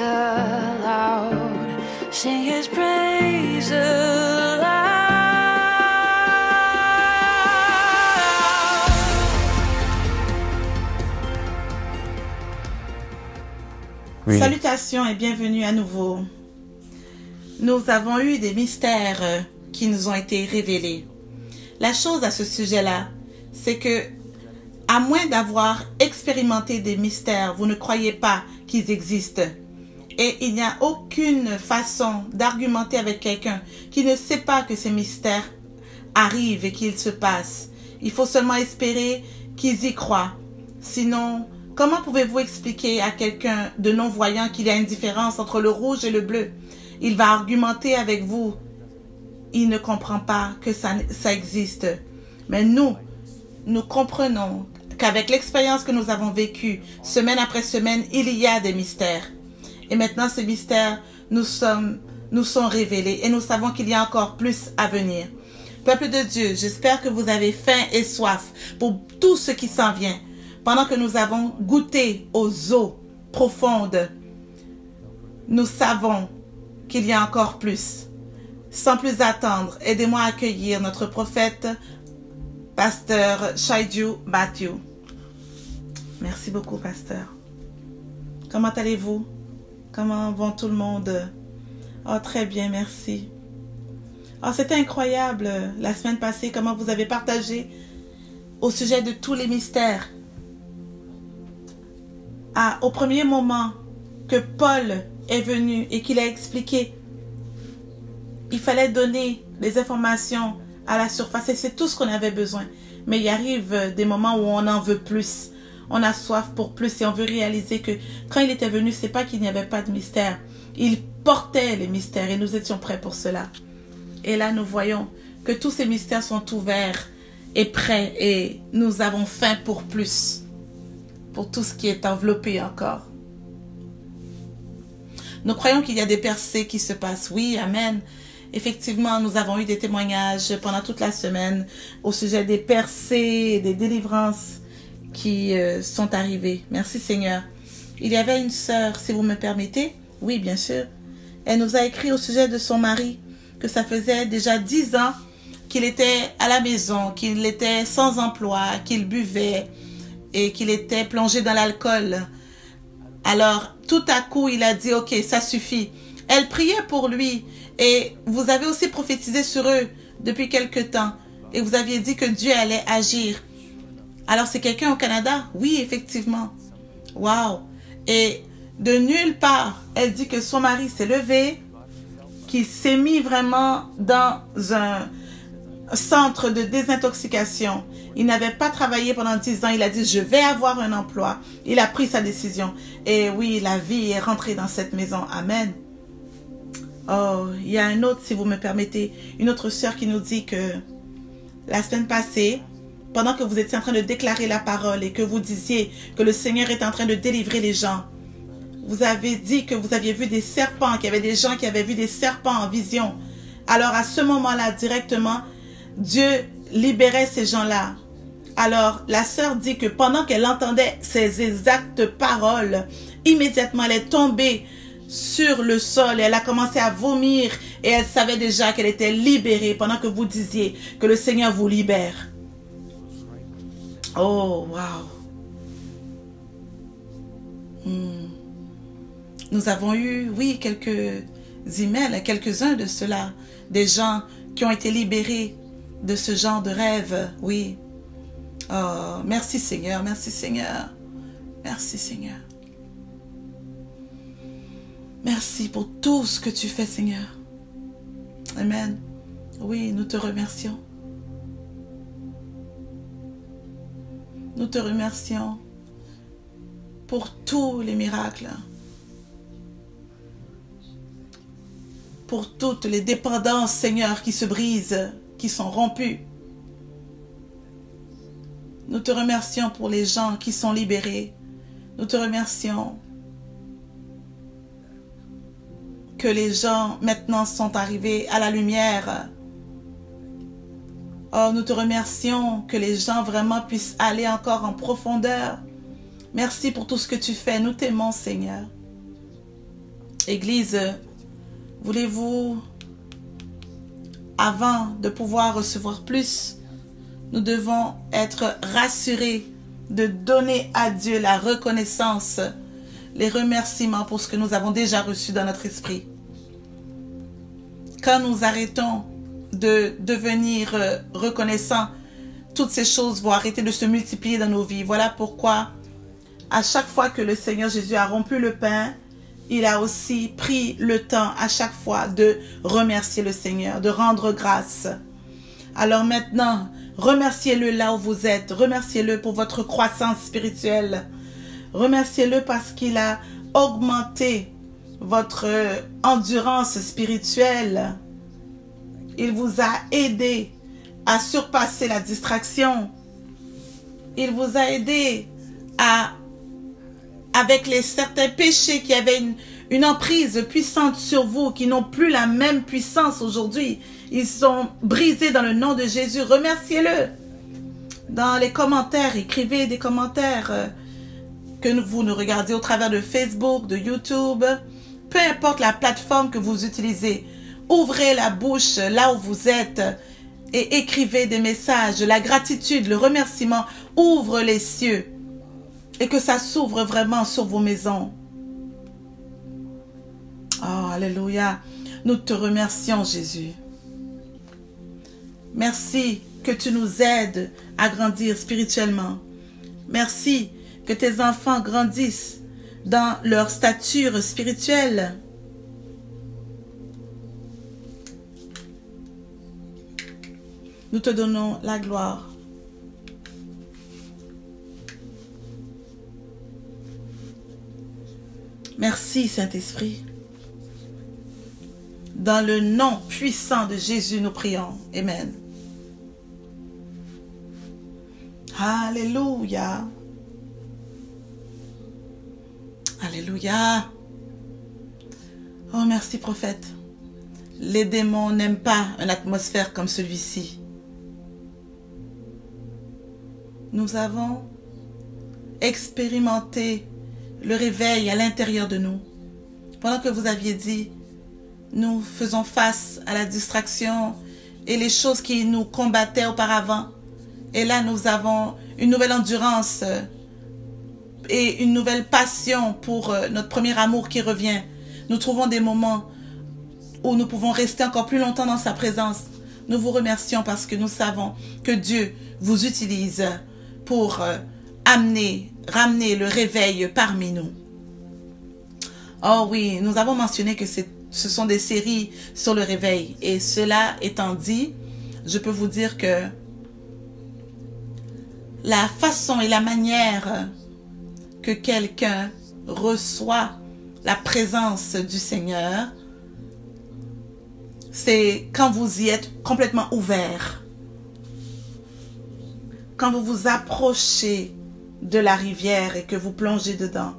aloud, sing his praise aloud. Oui. Salutations et bienvenue à nouveau. Nous avons eu des mystères qui nous ont été révélés. La chose à ce sujet-là, c'est que, à moins d'avoir expérimenté des mystères, vous ne croyez pas qu'ils existent. Et il n'y a aucune façon d'argumenter avec quelqu'un qui ne sait pas que ces mystères arrivent et qu'ils se passent. Il faut seulement espérer qu'ils y croient. Sinon, comment pouvez-vous expliquer à quelqu'un de non-voyant qu'il y a une différence entre le rouge et le bleu? Il va argumenter avec vous. Il ne comprend pas que ça existe. Mais nous comprenons qu'avec l'expérience que nous avons vécue, semaine après semaine, il y a des mystères. Et maintenant, ces mystères nous sont révélés et nous savons qu'il y a encore plus à venir. Peuple de Dieu, j'espère que vous avez faim et soif pour tout ce qui s'en vient. Pendant que nous avons goûté aux eaux profondes, nous savons qu'il y a encore plus. Sans plus attendre, aidez-moi à accueillir notre prophète, pasteur Shaiju Matthew. Merci beaucoup, pasteur. Comment allez-vous? Comment va tout le monde? Oh, très bien, merci. Oh, c'était incroyable la semaine passée, comment vous avez partagé au sujet de tous les mystères. Au premier moment que Paul est venu et qu'il a expliqué, il fallait donner les informations à la surface et c'est tout ce qu'on avait besoin. Mais il arrive des moments où on en veut plus. On a soif pour plus et on veut réaliser que quand il était venu, c'est pas qu'il n'y avait pas de mystère. Il portait les mystères et nous étions prêts pour cela. Et là, nous voyons que tous ces mystères sont ouverts et prêts et nous avons faim pour plus. Pour tout ce qui est enveloppé encore. Nous croyons qu'il y a des percées qui se passent. Oui, amen. Effectivement, nous avons eu des témoignages pendant toute la semaine au sujet des percées et des délivrances qui sont arrivées. Merci Seigneur. Il y avait une sœur, si vous me permettez. Oui, bien sûr. Elle nous a écrit au sujet de son mari que ça faisait déjà 10 ans qu'il était à la maison, qu'il était sans emploi, qu'il buvait et qu'il était plongé dans l'alcool. Alors, tout à coup, il a dit, ok, ça suffit. Elle priait pour lui et vous avez aussi prophétisé sur eux depuis quelque temps et vous aviez dit que Dieu allait agir. Alors, c'est quelqu'un au Canada? Oui, effectivement. Wow! Et de nulle part, elle dit que son mari s'est levé, qu'il s'est mis vraiment dans un centre de désintoxication. Il n'avait pas travaillé pendant 10 ans. Il a dit, je vais avoir un emploi. Il a pris sa décision. Et oui, la vie est rentrée dans cette maison. Amen. Oh, il y a un autre, si vous me permettez, une autre sœur qui nous dit que la semaine passée, pendant que vous étiez en train de déclarer la parole et que vous disiez que le Seigneur est en train de délivrer les gens, vous avez dit que vous aviez vu des serpents, qu'il y avait des gens qui avaient vu des serpents en vision. Alors à ce moment-là, directement, Dieu libérait ces gens-là. Alors, la sœur dit que pendant qu'elle entendait ces exactes paroles, immédiatement, elle est tombée sur le sol et elle a commencé à vomir et elle savait déjà qu'elle était libérée pendant que vous disiez que le Seigneur vous libère. Oh, wow. Nous avons eu, oui, quelques emails, quelques-uns de cela, des gens qui ont été libérés de ce genre de rêve, oui. Oh, merci Seigneur, merci Seigneur. Merci Seigneur. Merci pour tout ce que tu fais Seigneur. Amen. Oui, nous te remercions. Nous te remercions pour tous les miracles. Pour toutes les dépendances Seigneur qui se brisent, qui sont rompues. Nous te remercions pour les gens qui sont libérés. Nous te remercions que les gens maintenant sont arrivés à la lumière. Oh, nous te remercions que les gens vraiment puissent aller encore en profondeur. Merci pour tout ce que tu fais. Nous t'aimons, Seigneur. Église, voulez-vous, avant de pouvoir recevoir plus, nous devons être rassurés de donner à Dieu la reconnaissance, les remerciements pour ce que nous avons déjà reçu dans notre esprit. Quand nous arrêtons de devenir reconnaissants, toutes ces choses vont arrêter de se multiplier dans nos vies. Voilà pourquoi, à chaque fois que le Seigneur Jésus a rompu le pain, il a aussi pris le temps à chaque fois de remercier le Seigneur, de rendre grâce. Alors maintenant, remerciez-le là où vous êtes. Remerciez-le pour votre croissance spirituelle. Remerciez-le parce qu'il a augmenté votre endurance spirituelle. Il vous a aidé à surpasser la distraction. Il vous a aidé à, avec certains péchés qui avaient une emprise puissante sur vous, qui n'ont plus la même puissance aujourd'hui. Ils sont brisés dans le nom de Jésus. Remerciez-le. Dans les commentaires, écrivez des commentaires que vous nous regardez au travers de Facebook, de YouTube. Peu importe la plateforme que vous utilisez. Ouvrez la bouche là où vous êtes et écrivez des messages. La gratitude, le remerciement ouvre les cieux et que ça s'ouvre vraiment sur vos maisons. Oh, alléluia. Nous te remercions, Jésus. Merci que tu nous aides à grandir spirituellement. Merci que tes enfants grandissent dans leur stature spirituelle. Nous te donnons la gloire. Merci, Saint-Esprit. Dans le nom puissant de Jésus, nous prions. Amen. Alléluia. Alléluia. Oh, merci, prophète. Les démons n'aiment pas une atmosphère comme celui-ci. Nous avons expérimenté le réveil à l'intérieur de nous. Pendant que vous aviez dit, nous faisons face à la distraction et les choses qui nous combattaient auparavant. Et là, nous avons une nouvelle endurance et une nouvelle passion pour notre premier amour qui revient. Nous trouvons des moments où nous pouvons rester encore plus longtemps dans sa présence. Nous vous remercions parce que nous savons que Dieu vous utilise pour ramener le réveil parmi nous. Oh oui, nous avons mentionné que ce sont des séries sur le réveil. Et cela étant dit, je peux vous dire que la façon et la manière que quelqu'un reçoit la présence du Seigneur, c'est quand vous y êtes complètement ouvert. Quand vous vous approchez de la rivière et que vous plongez dedans.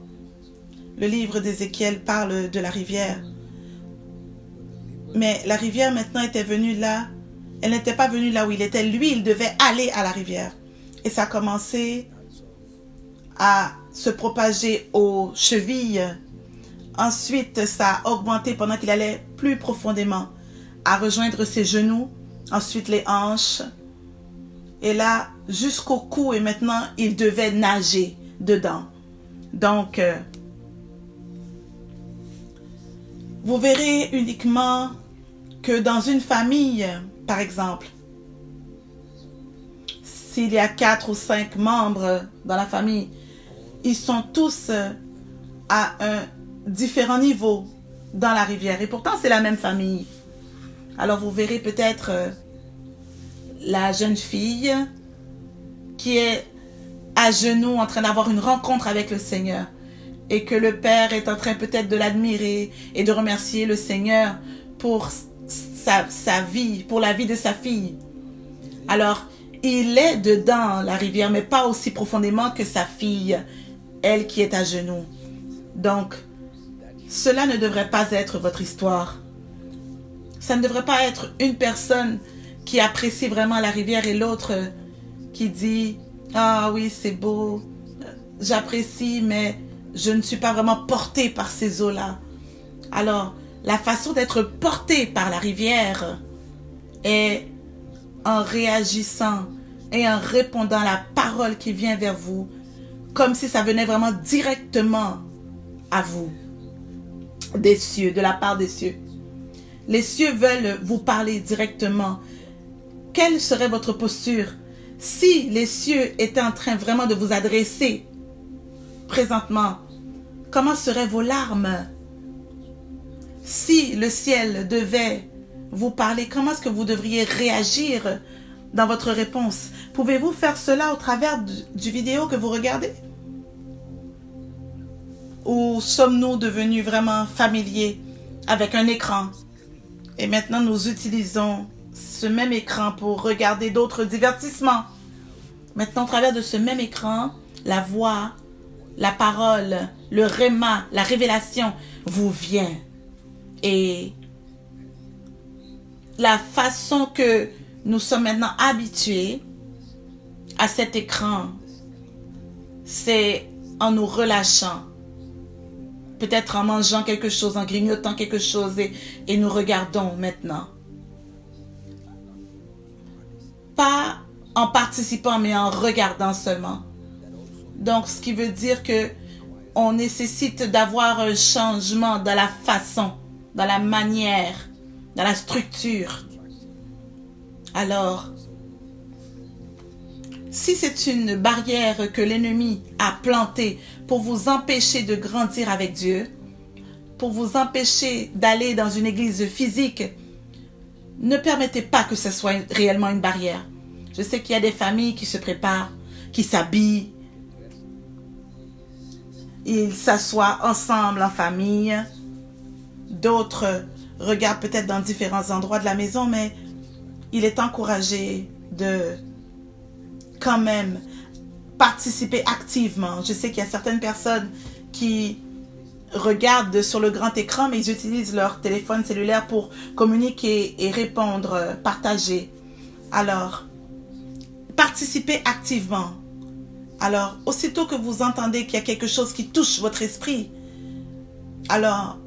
Le livre d'Ézéchiel parle de la rivière. Mais la rivière maintenant était venue là. Elle n'était pas venue là où il était. Lui, il devait aller à la rivière. Et ça a commencé à se propager aux chevilles. Ensuite, ça a augmenté pendant qu'il allait plus profondément, à rejoindre ses genoux. Ensuite, les hanches. Et là, jusqu'au cou. Et maintenant, il devait nager dedans. Donc, vous verrez uniquement que dans une famille, par exemple, s'il y a 4 ou 5 membres dans la famille, ils sont tous à un différent niveau dans la rivière. Et pourtant, c'est la même famille. Alors, vous verrez peut-être la jeune fille qui est à genoux en train d'avoir une rencontre avec le Seigneur. Et que le père est en train peut-être de l'admirer et de remercier le Seigneur pour sa vie, pour la vie de sa fille. Alors, il est dedans la rivière, mais pas aussi profondément que sa fille, elle qui est à genoux. Donc, cela ne devrait pas être votre histoire. Ça ne devrait pas être une personne qui apprécie vraiment la rivière et l'autre qui dit « Ah oui, c'est beau, j'apprécie, mais je ne suis pas vraiment portée par ces eaux-là. » Alors, la façon d'être porté par la rivière est en réagissant et en répondant à la parole qui vient vers vous, comme si ça venait vraiment directement à vous, des cieux, de la part des cieux. Les cieux veulent vous parler directement. Quelle serait votre posture si les cieux étaient en train vraiment de vous adresser présentement? Comment seraient vos larmes? Si le ciel devait vous parler, comment est-ce que vous devriez réagir dans votre réponse? Pouvez-vous faire cela au travers du vidéo que vous regardez? Ou sommes-nous devenus vraiment familiers avec un écran? Et maintenant, nous utilisons ce même écran pour regarder d'autres divertissements. Maintenant, au travers de ce même écran, la voix, la parole, le réma, la révélation vous vient. Et la façon que nous sommes maintenant habitués à cet écran, c'est en nous relâchant. Peut-être en mangeant quelque chose, en grignotant quelque chose et nous regardons maintenant. Pas en participant, mais en regardant seulement. Donc, ce qui veut dire que on nécessite d'avoir un changement dans la façon, dans la manière, dans la structure. Alors, si c'est une barrière que l'ennemi a plantée pour vous empêcher de grandir avec Dieu, pour vous empêcher d'aller dans une église physique, ne permettez pas que ce soit réellement une barrière. Je sais qu'il y a des familles qui se préparent, qui s'habillent, ils s'assoient ensemble en famille. D'autres regardent peut-être dans différents endroits de la maison, mais il est encouragé de quand même participer activement. Je sais qu'il y a certaines personnes qui regardent sur le grand écran, mais ils utilisent leur téléphone cellulaire pour communiquer et répondre, partager. Alors, participez activement. Alors, aussitôt que vous entendez qu'il y a quelque chose qui touche votre esprit, alors,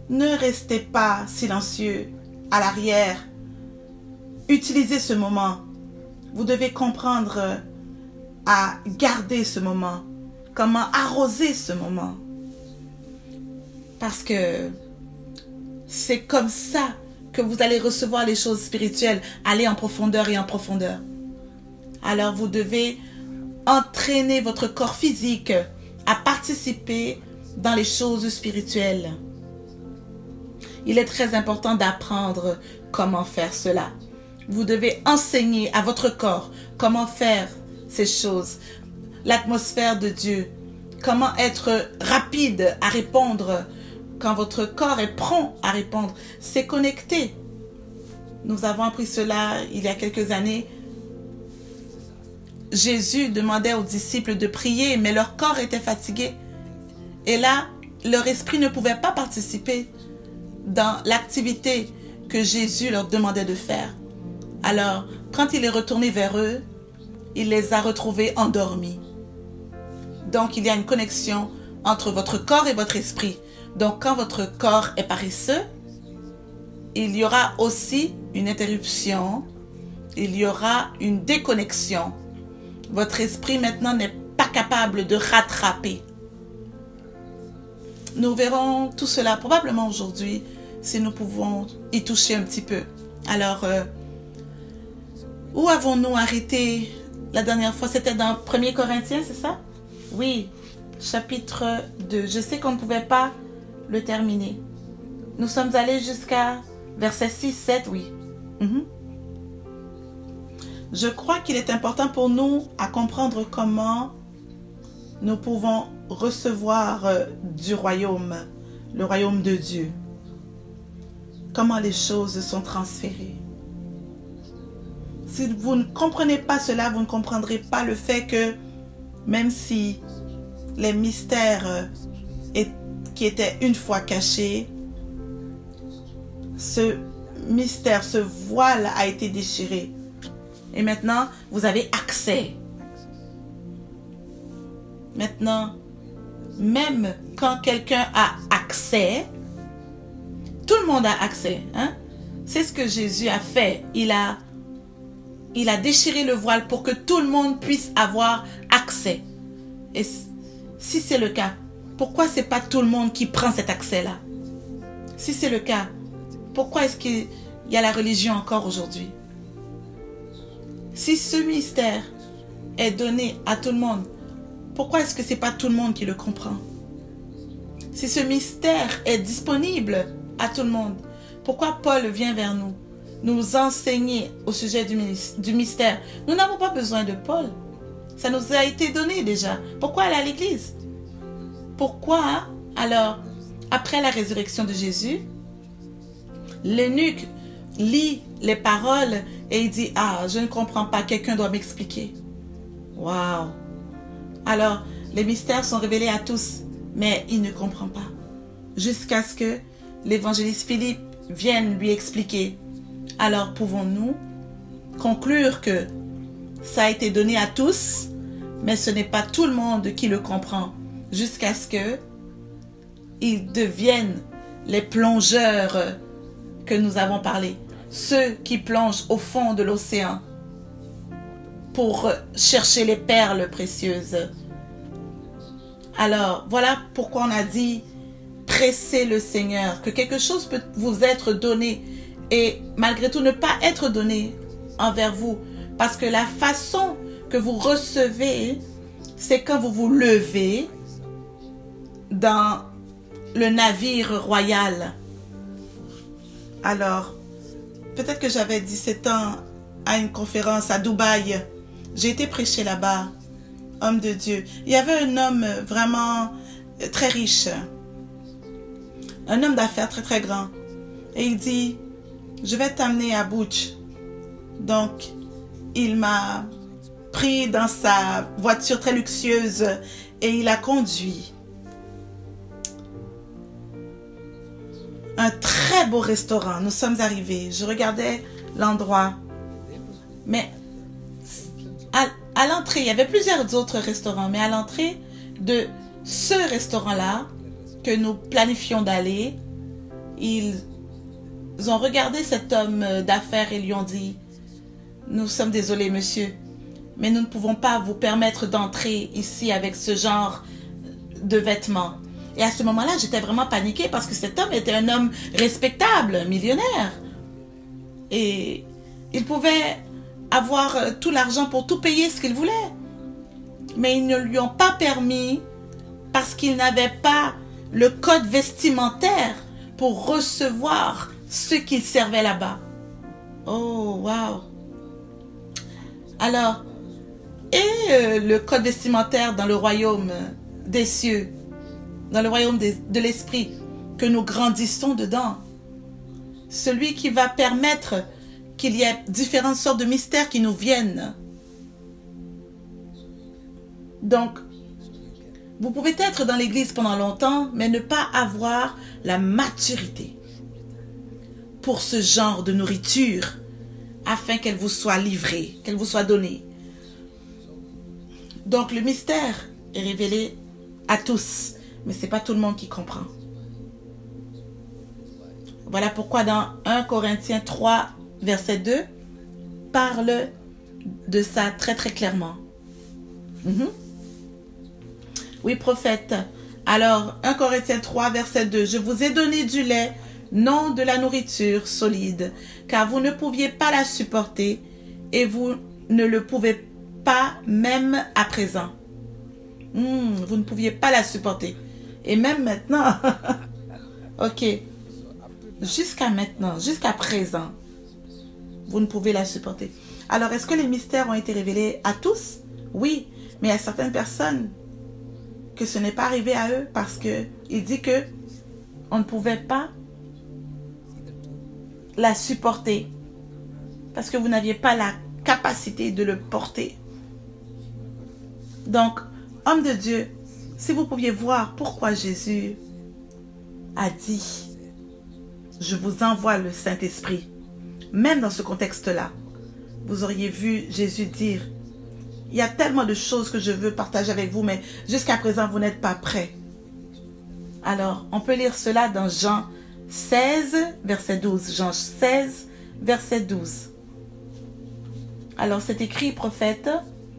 ne restez pas silencieux à l'arrière. Utilisez ce moment. Vous devez comprendre à garder ce moment. Comment arroser ce moment. Parce que c'est comme ça que vous allez recevoir les choses spirituelles. Aller en profondeur et en profondeur. Alors vous devez entraîner votre corps physique à participer dans les choses spirituelles. Il est très important d'apprendre comment faire cela. Vous devez enseigner à votre corps comment faire ces choses. L'atmosphère de Dieu. Comment être rapide à répondre quand votre corps est prompt à répondre. C'est connecté. Nous avons appris cela il y a quelques années. Jésus demandait aux disciples de prier, mais leur corps était fatigué. Et là, leur esprit ne pouvait pas participer dans l'activité que Jésus leur demandait de faire. Alors, quand il est retourné vers eux, il les a retrouvés endormis. Donc, il y a une connexion entre votre corps et votre esprit. Donc, quand votre corps est paresseux, il y aura aussi une interruption, il y aura une déconnexion. Votre esprit maintenant n'est pas capable de rattraper. Nous verrons tout cela probablement aujourd'hui si nous pouvons y toucher un petit peu. Alors, où avons-nous arrêté la dernière fois? C'était dans 1 Corinthiens, c'est ça? Oui, chapitre 2. Je sais qu'on ne pouvait pas le terminer. Nous sommes allés jusqu'à verset 6, 7, oui. Je crois qu'il est important pour nous à comprendre comment nous pouvons recevoir du royaume, le royaume de Dieu. Comment les choses sont transférées. Si vous ne comprenez pas cela, vous ne comprendrez pas le fait que même si les mystères qui étaient une fois cachés, ce mystère, ce voile a été déchiré. Et maintenant, vous avez accès. Maintenant, même quand quelqu'un a accès, tout le monde a accès. Hein? C'est ce que Jésus a fait. Il a déchiré le voile pour que tout le monde puisse avoir accès. Et si c'est le cas, pourquoi c'est pas tout le monde qui prend cet accès-là? Si c'est le cas, pourquoi est-ce qu'il y a la religion encore aujourd'hui? Si ce mystère est donné à tout le monde, pourquoi est-ce que c'est pas tout le monde qui le comprend? Si ce mystère est disponible à tout le monde, pourquoi Paul vient vers nous, nous enseigner au sujet du mystère? Nous n'avons pas besoin de Paul. Ça nous a été donné déjà. Pourquoi aller à l'église? Pourquoi, alors, après la résurrection de Jésus, l'eunuque lit les paroles et il dit, ah, je ne comprends pas, quelqu'un doit m'expliquer. Waouh! Alors, les mystères sont révélés à tous, mais il ne comprend pas. Jusqu'à ce que l'évangéliste Philippe vienne lui expliquer. Alors, pouvons-nous conclure que ça a été donné à tous, mais ce n'est pas tout le monde qui le comprend, jusqu'à ce que ils deviennent les plongeurs que nous avons parlé, ceux qui plongent au fond de l'océan pour chercher les perles précieuses. Alors, voilà pourquoi on a dit pressez le Seigneur, que quelque chose peut vous être donné et malgré tout ne pas être donné envers vous, parce que la façon que vous recevez, c'est quand vous vous levez dans le navire royal. Alors, peut-être que j'avais 17 ans à une conférence à Dubaï. J'ai été prêcher là-bas, homme de Dieu. Il y avait un homme vraiment très riche, un homme d'affaires très très grand. Et il dit, je vais t'amener à Butch. Donc, il m'a pris dans sa voiture très luxueuse et il a conduit un très beau restaurant. Nous sommes arrivés. Je regardais l'endroit. Mais à l'entrée, il y avait plusieurs autres restaurants. Mais à l'entrée de ce restaurant-là, que nous planifions d'aller, ils ont regardé cet homme d'affaires et lui ont dit, nous sommes désolés, monsieur, mais nous ne pouvons pas vous permettre d'entrer ici avec ce genre de vêtements. Et à ce moment-là, j'étais vraiment paniquée parce que cet homme était un homme respectable, millionnaire. Et il pouvait avoir tout l'argent pour tout payer ce qu'il voulait. Mais ils ne lui ont pas permis parce qu'il n'avait pas le code vestimentaire pour recevoir ce qu'il servait là-bas. Oh, wow! Alors, le code vestimentaire dans le royaume des cieux, dans le royaume de l'esprit, que nous grandissons dedans. Celui qui va permettre qu'il y ait différentes sortes de mystères qui nous viennent. Donc, vous pouvez être dans l'église pendant longtemps, mais ne pas avoir la maturité pour ce genre de nourriture, afin qu'elle vous soit livrée, qu'elle vous soit donnée. Donc, le mystère est révélé à tous, mais ce n'est pas tout le monde qui comprend. Voilà pourquoi dans 1 Corinthiens 3, verset 2, parle de ça très très clairement. Oui, prophète. Alors, 1 Corinthiens 3, verset 2, je vous ai donné du lait, non de la nourriture solide, car vous ne pouviez pas la supporter et vous ne le pouvez pas même à présent. Vous ne pouviez pas la supporter. Et même maintenant, ok, jusqu'à maintenant, jusqu'à présent, vous ne pouvez la supporter. Alors, est-ce que les mystères ont été révélés à tous? Oui, mais à certaines personnes que ce n'est pas arrivé à eux parce que il dit que on ne pouvait pas la supporter parce que vous n'aviez pas la capacité de le porter. Donc, homme de Dieu, si vous pouviez voir pourquoi Jésus a dit « Je vous envoie le Saint-Esprit », même dans ce contexte-là, vous auriez vu Jésus dire « Il y a tellement de choses que je veux partager avec vous, mais jusqu'à présent, vous n'êtes pas prêts. » Alors, on peut lire cela dans Jean 16, verset 12. Jean 16, verset 12. Alors c'est écrit, prophète,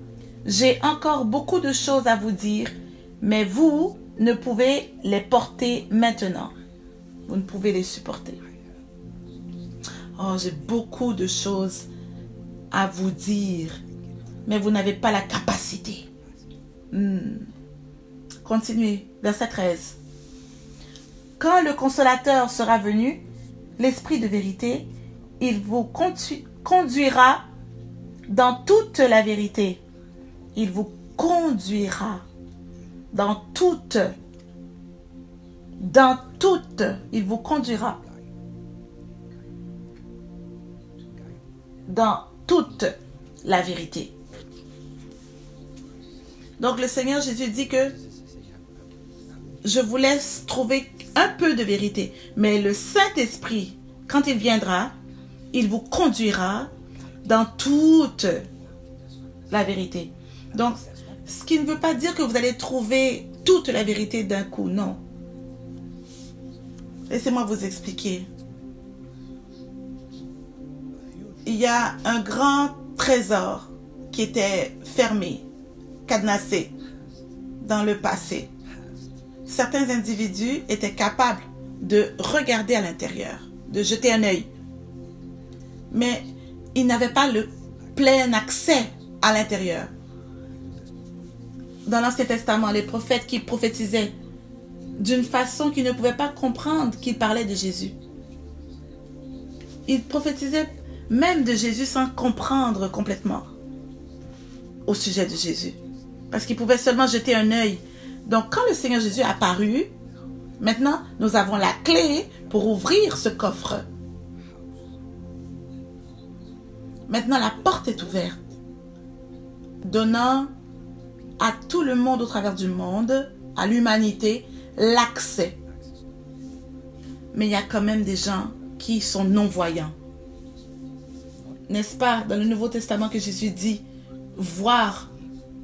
« J'ai encore beaucoup de choses à vous dire, mais vous ne pouvez les porter maintenant. » Vous ne pouvez les supporter. Oh, j'ai beaucoup de choses à vous dire, mais vous n'avez pas la capacité. Continuez, verset 13. Quand le consolateur sera venu, l'Esprit de vérité, il vous conduira dans toute la vérité. Il vous conduira dans toute, il vous conduira dans toute la vérité. Donc le Seigneur Jésus dit que je vous laisse trouver un peu de vérité, mais le Saint-Esprit, quand il viendra, il vous conduira dans toute la vérité. Donc, ce qui ne veut pas dire que vous allez trouver toute la vérité d'un coup, non. Laissez-moi vous expliquer. Il y a un grand trésor qui était fermé, cadenassé dans le passé. Certains individus étaient capables de regarder à l'intérieur, de jeter un œil. Mais ils n'avaient pas le plein accès à l'intérieur. Dans l'Ancien Testament, les prophètes qui prophétisaient d'une façon qu'ils ne pouvaient pas comprendre qu'ils parlaient de Jésus. Ils prophétisaient même de Jésus sans comprendre complètement au sujet de Jésus. Parce qu'ils pouvaient seulement jeter un œil. Donc, quand le Seigneur Jésus est apparu, maintenant, nous avons la clé pour ouvrir ce coffre. Maintenant, la porte est ouverte, donnant à tout le monde au travers du monde, à l'humanité, l'accès. Mais il y a quand même des gens qui sont non-voyants. N'est-ce pas dans le Nouveau Testament que Jésus dit « voir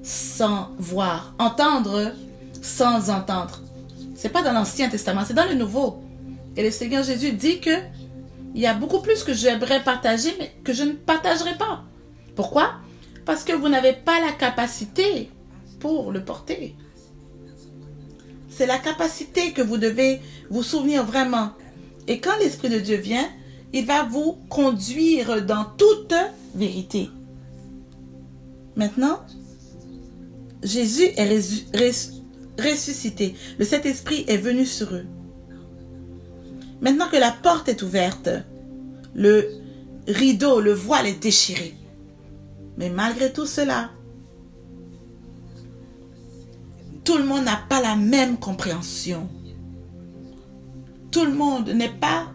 sans voir, entendre sans entendre ». Ce n'est pas dans l'Ancien Testament, c'est dans le Nouveau. Et le Seigneur Jésus dit que il y a beaucoup plus que j'aimerais partager, mais que je ne partagerai pas. Pourquoi? Parce que vous n'avez pas la capacité pour le porter. C'est la capacité que vous devez vous souvenir vraiment. Et quand l'Esprit de Dieu vient, il va vous conduire dans toute vérité. Maintenant, Jésus est ressuscité. Le Saint-Esprit est venu sur eux. Maintenant que la porte est ouverte, le rideau, le voile est déchiré. Mais malgré tout cela, tout le monde n'a pas la même compréhension. Tout le monde n'est pas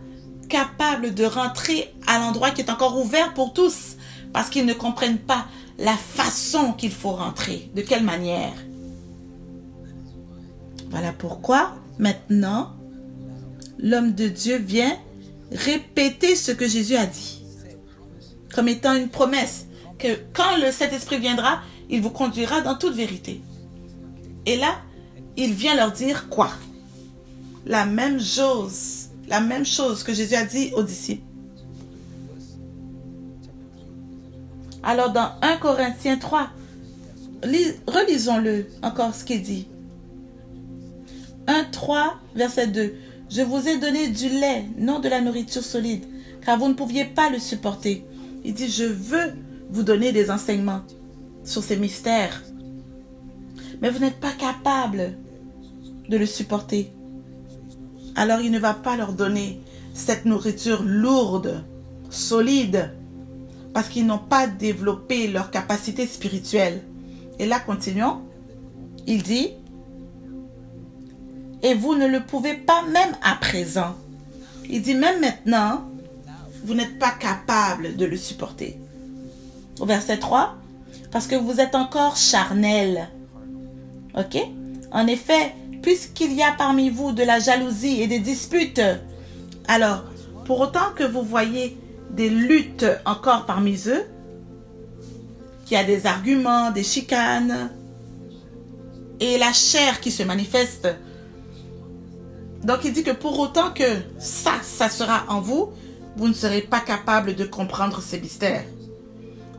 capable de rentrer à l'endroit qui est encore ouvert pour tous parce qu'ils ne comprennent pas la façon qu'il faut rentrer, de quelle manière. Voilà pourquoi maintenant, l'homme de Dieu vient répéter ce que Jésus a dit, comme étant une promesse, que quand le Saint-Esprit viendra, il vous conduira dans toute vérité. Et là, il vient leur dire quoi? La même chose que Jésus a dit aux disciples. Alors dans 1 Corinthiens 3, relisons-le encore ce qu'il dit. 1:3, verset 2. Je vous ai donné du lait, non de la nourriture solide, car vous ne pouviez pas le supporter. Il dit, je veux vous donner des enseignements sur ces mystères. Mais vous n'êtes pas capable de le supporter. Alors il ne va pas leur donner cette nourriture lourde, solide, parce qu'ils n'ont pas développé leur capacité spirituelle. Et là, continuons. Il dit, et vous ne le pouvez pas même à présent. Il dit, même maintenant, vous n'êtes pas capable de le supporter. Au verset 3, parce que vous êtes encore charnel. Ok? En effet, puisqu'il y a parmi vous de la jalousie et des disputes, alors, pour autant que vous voyez des luttes encore parmi eux, qu'il y a des arguments, des chicanes, et la chair qui se manifeste Donc il dit que pour autant que ça sera en vous, vous ne serez pas capable de comprendre ces mystères.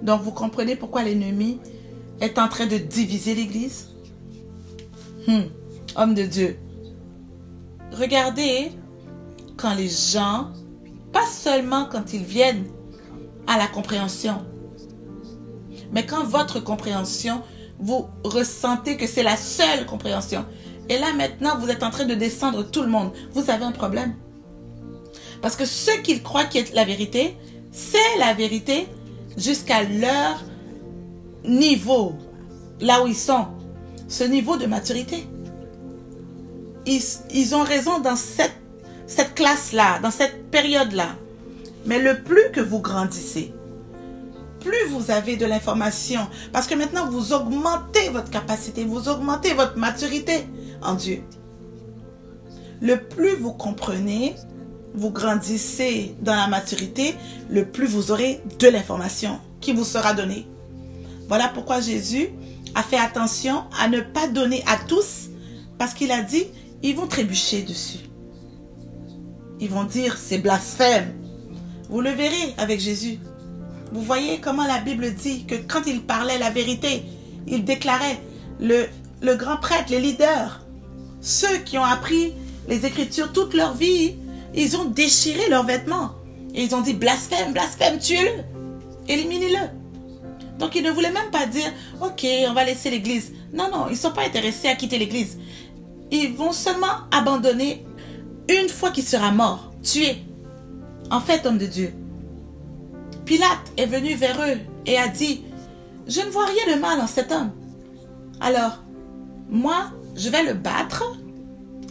Donc vous comprenez pourquoi l'ennemi est en train de diviser l'Église? Homme de Dieu. Regardez quand les gens, pas seulement quand ils viennent à la compréhension, mais quand votre compréhension, vous ressentez que c'est la seule compréhension. Et là maintenant, vous êtes en train de descendre tout le monde. Vous avez un problème. Parce que ce qu'ils croient qui est la vérité, c'est la vérité jusqu'à leur niveau, là où ils sont. Ce niveau de maturité. Ils ont raison dans cette classe-là, dans cette période-là. Mais le plus que vous grandissez, plus vous avez de l'information, parce que maintenant vous augmentez votre capacité, vous augmentez votre maturité en Dieu. Le plus vous comprenez, vous grandissez dans la maturité, le plus vous aurez de l'information qui vous sera donnée. Voilà pourquoi Jésus a fait attention à ne pas donner à tous, parce qu'il a dit, ils vont trébucher dessus. Ils vont dire, c'est blasphème. Vous le verrez avec Jésus. Vous voyez comment la Bible dit que quand il parlait la vérité, il déclarait, le grand prêtre, les leaders, ceux qui ont appris les Écritures toute leur vie, ils ont déchiré leurs vêtements. Et ils ont dit, blasphème, blasphème, tuez-le, éliminez-le. Donc ils ne voulaient même pas dire, ok, on va laisser l'église. Non, non, ils ne sont pas intéressés à quitter l'église. Ils vont seulement abandonner une fois qu'il sera mort, tué. En fait, homme de Dieu, Pilate est venu vers eux et a dit, je ne vois rien de mal en cet homme. Alors, moi, je vais le battre,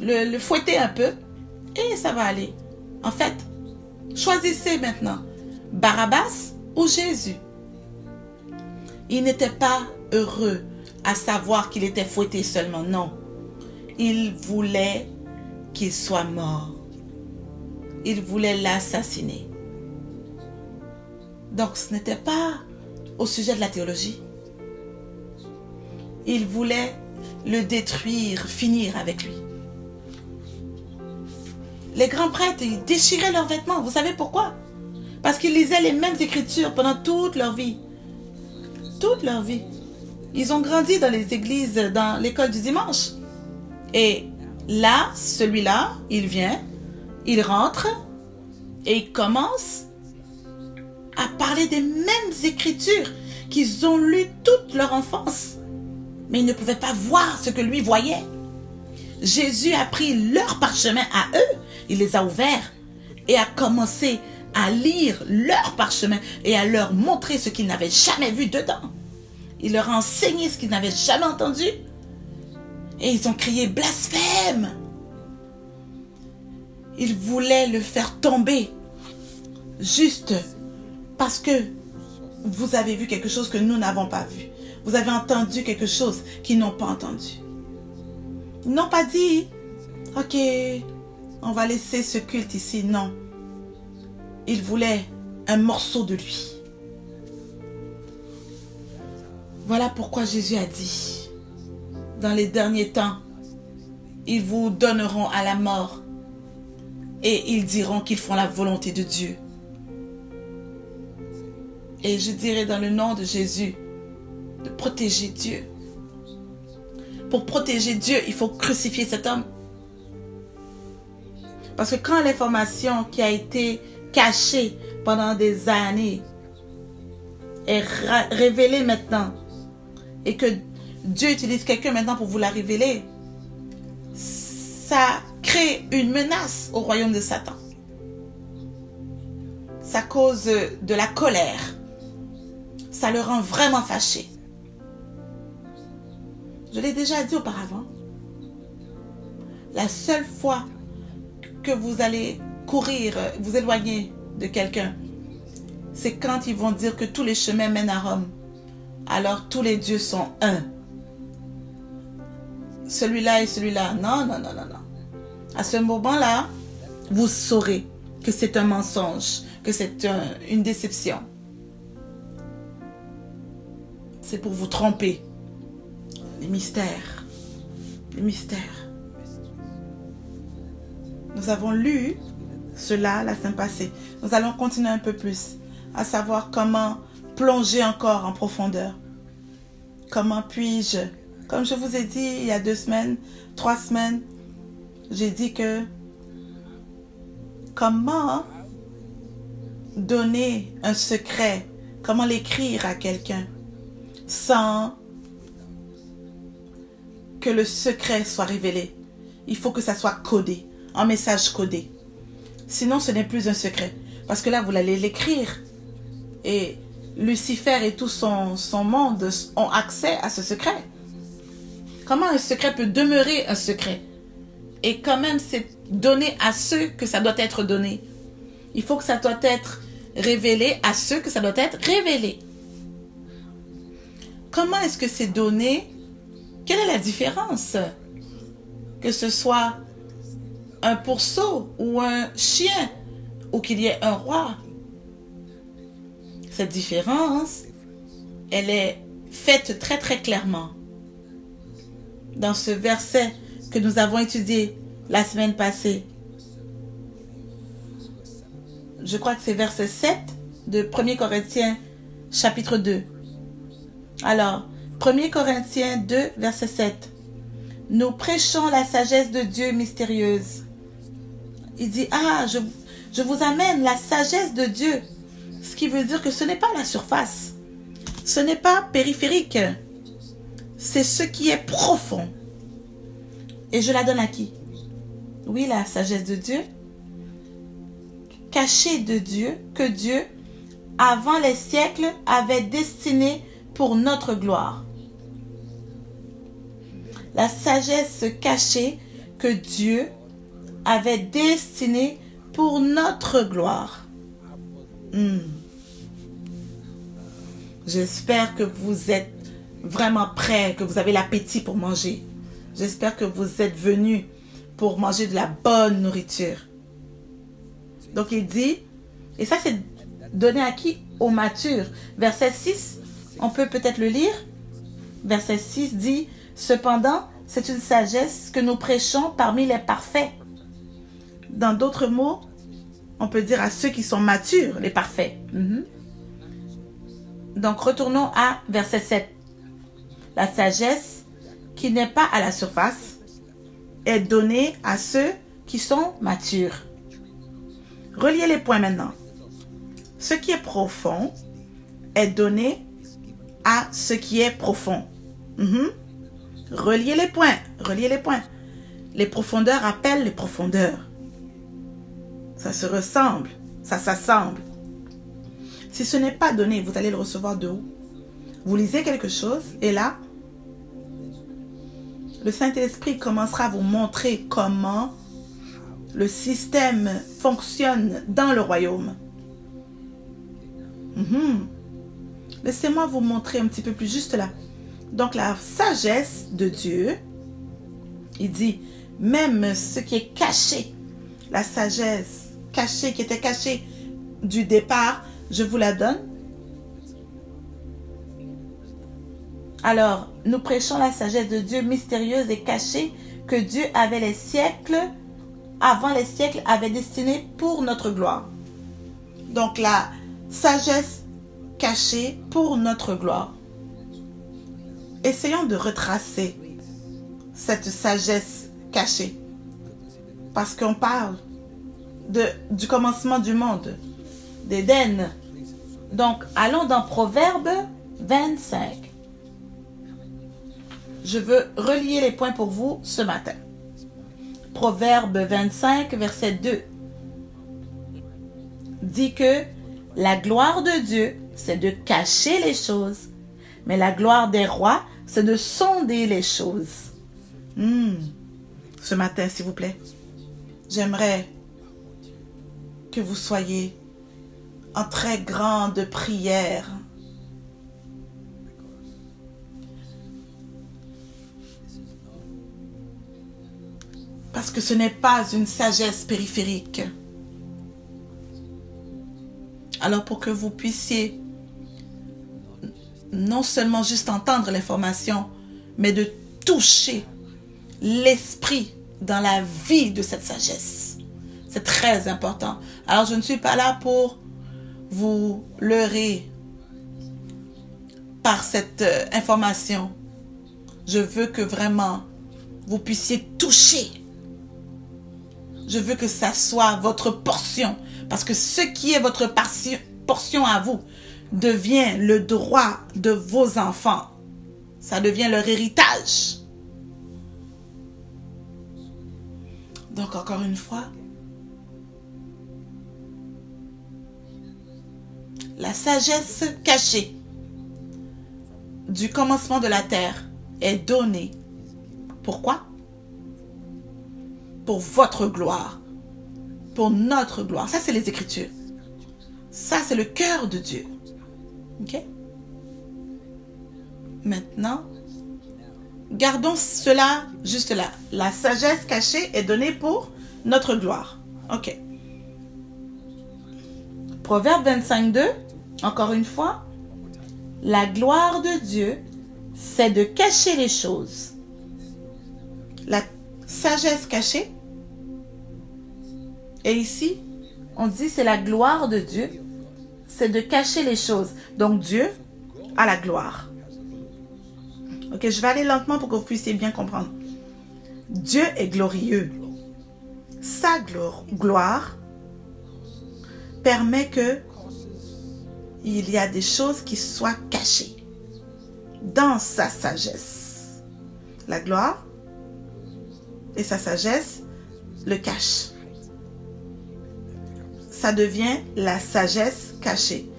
le fouetter un peu, et ça va aller. En fait, choisissez maintenant, Barabbas ou Jésus. Il n'était pas heureux à savoir qu'il était fouetté seulement, non. Il voulait qu'il soit mort. Il voulait l'assassiner. Donc ce n'était pas au sujet de la théologie. Il voulait le détruire, finir avec lui. Les grands prêtres, ils déchiraient leurs vêtements. Vous savez pourquoi? Parce qu'ils lisaient les mêmes écritures pendant toute leur vie. Toute leur vie. Ils ont grandi dans les églises, dans l'école du dimanche. Et là, celui-là, il vient, il rentre et il commence à parler des mêmes écritures qu'ils ont lues toute leur enfance. Mais ils ne pouvaient pas voir ce que lui voyait. Jésus a pris leur parchemin à eux, il les a ouverts et a commencé à lire leur parchemin et à leur montrer ce qu'ils n'avaient jamais vu dedans. Il leur a enseigné ce qu'ils n'avaient jamais entendu. Et ils ont crié blasphème. Ils voulaient le faire tomber juste parce que vous avez vu quelque chose que nous n'avons pas vu. Vous avez entendu quelque chose qu'ils n'ont pas entendu. Ils n'ont pas dit, ok, on va laisser ce culte ici. Non. Ils voulaient un morceau de lui. Voilà pourquoi Jésus a dit, dans les derniers temps, ils vous donneront à la mort et ils diront qu'ils font la volonté de Dieu. Et je dirais dans le nom de Jésus, de protéger Dieu. Pour protéger Dieu, il faut crucifier cet homme. Parce que quand l'information qui a été cachée pendant des années est révélée maintenant, et que Dieu utilise quelqu'un maintenant pour vous la révéler, ça crée une menace au royaume de Satan. Ça cause de la colère. Ça le rend vraiment fâché. Je l'ai déjà dit auparavant. La seule fois que vous allez courir, vous éloigner de quelqu'un, c'est quand ils vont dire que tous les chemins mènent à Rome. Alors tous les dieux sont un. Celui-là et celui-là. Non, non, non, non, non. À ce moment-là, vous saurez que c'est un mensonge, que c'est une déception. C'est pour vous tromper. Les mystères. Les mystères. Nous avons lu cela la semaine passée. Nous allons continuer un peu plus, à savoir comment plonger encore en profondeur. Comment puis-je, comme je vous ai dit il y a 2 semaines, 3 semaines, j'ai dit que comment donner un secret, comment l'écrire à quelqu'un sans que le secret soit révélé. Il faut que ça soit codé, un message codé. Sinon, ce n'est plus un secret. Parce que là, vous allez l'écrire. Et Lucifer et tout son monde ont accès à ce secret. Comment un secret peut demeurer un secret? Et quand même, c'est donné à ceux que ça doit être donné. Il faut que ça doit être révélé à ceux que ça doit être révélé. Comment est-ce que c'est donné? Quelle est la différence? Que ce soit un pourceau ou un chien, ou qu'il y ait un roi. Cette différence, elle est faite très très clairement dans ce verset que nous avons étudié la semaine passée. Je crois que c'est verset 7 de 1 Corinthiens chapitre 2. Alors, 1 Corinthiens 2, verset 7. Nous prêchons la sagesse de Dieu mystérieuse. Il dit, je vous amène la sagesse de Dieu. Ce qui veut dire que ce n'est pas la surface. Ce n'est pas périphérique. C'est ce qui est profond. Et je la donne à qui? Oui, la sagesse de Dieu. Cachée de Dieu, que Dieu, avant les siècles, avait destinée pour notre gloire. La sagesse cachée que Dieu avait destinée pour notre gloire. J'espère que vous êtes vraiment prêts, que vous avez l'appétit pour manger. J'espère que vous êtes venus pour manger de la bonne nourriture. Donc il dit, et ça c'est donné à qui? Aux matures. Verset 6, on peut peut-être le lire. Verset 6 dit, cependant, c'est une sagesse que nous prêchons parmi les parfaits. Dans d'autres mots, on peut dire à ceux qui sont matures, les parfaits. Donc, retournons à verset 7. La sagesse qui n'est pas à la surface est donnée à ceux qui sont matures. Reliez les points maintenant. Ce qui est profond est donné à ce qui est profond. Reliez les points. Reliez les points. Les profondeurs appellent les profondeurs. Ça se ressemble. Ça s'assemble. Si ce n'est pas donné, vous allez le recevoir de où? Vous lisez quelque chose et là, le Saint-Esprit commencera à vous montrer comment le système fonctionne dans le royaume. Laissez-moi vous montrer un petit peu plus juste là. Donc la sagesse de Dieu, il dit, même ce qui est caché, la sagesse cachée, qui était cachée du départ, je vous la donne. Alors, nous prêchons la sagesse de Dieu mystérieuse et cachée que Dieu avait les siècles, avant les siècles, avait destinée pour notre gloire. Donc la sagesse cachée pour notre gloire. Essayons de retracer cette sagesse cachée. Parce qu'on parle du commencement du monde, d'Éden. Donc, allons dans Proverbe 25. Je veux relier les points pour vous ce matin. Proverbe 25, verset 2. Dit que la gloire de Dieu, c'est de cacher les choses. Mais la gloire des rois, c'est de sonder les choses. Ce matin, s'il vous plaît, j'aimerais que vous soyez en très grande prière. Parce que ce n'est pas une sagesse périphérique. Alors pour que vous puissiez non seulement juste entendre l'information, mais de toucher l'esprit dans la vie de cette sagesse. C'est très important. Alors, je ne suis pas là pour vous leurrer par cette information. Je veux que vraiment vous puissiez toucher. Je veux que ça soit votre portion. Parce que ce qui est votre portion à vous devient le droit de vos enfants. Ça devient leur héritage. Donc, encore une fois, la sagesse cachée du commencement de la terre est donnée. Pourquoi? Pour votre gloire. Pour notre gloire. Ça, c'est les Écritures. Ça, c'est le cœur de Dieu. OK? Maintenant, gardons cela juste là. La sagesse cachée est donnée pour notre gloire. OK. Proverbe 25, 2. Encore une fois. La gloire de Dieu, c'est de cacher les choses. La sagesse cachée. Et ici, on dit c'est la gloire de Dieu, c'est de cacher les choses. Donc Dieu a la gloire. Ok, je vais aller lentement pour que vous puissiez bien comprendre. Dieu est glorieux. Sa gloire permet que il y a des choses qui soient cachées dans sa sagesse. La gloire et sa sagesse le cachent. Ça devient la sagesse cachée.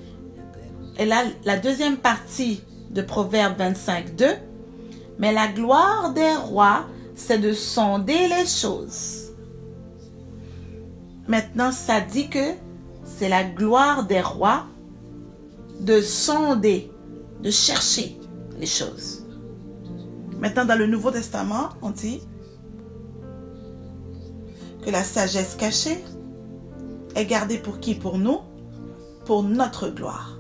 Et là, la deuxième partie de Proverbe 25, 2. Mais la gloire des rois, c'est de sonder les choses. Maintenant, ça dit que c'est la gloire des rois de sonder, de chercher les choses. Maintenant, dans le Nouveau Testament, on dit que la sagesse cachée est gardée pour qui? Pour nous, pour notre gloire.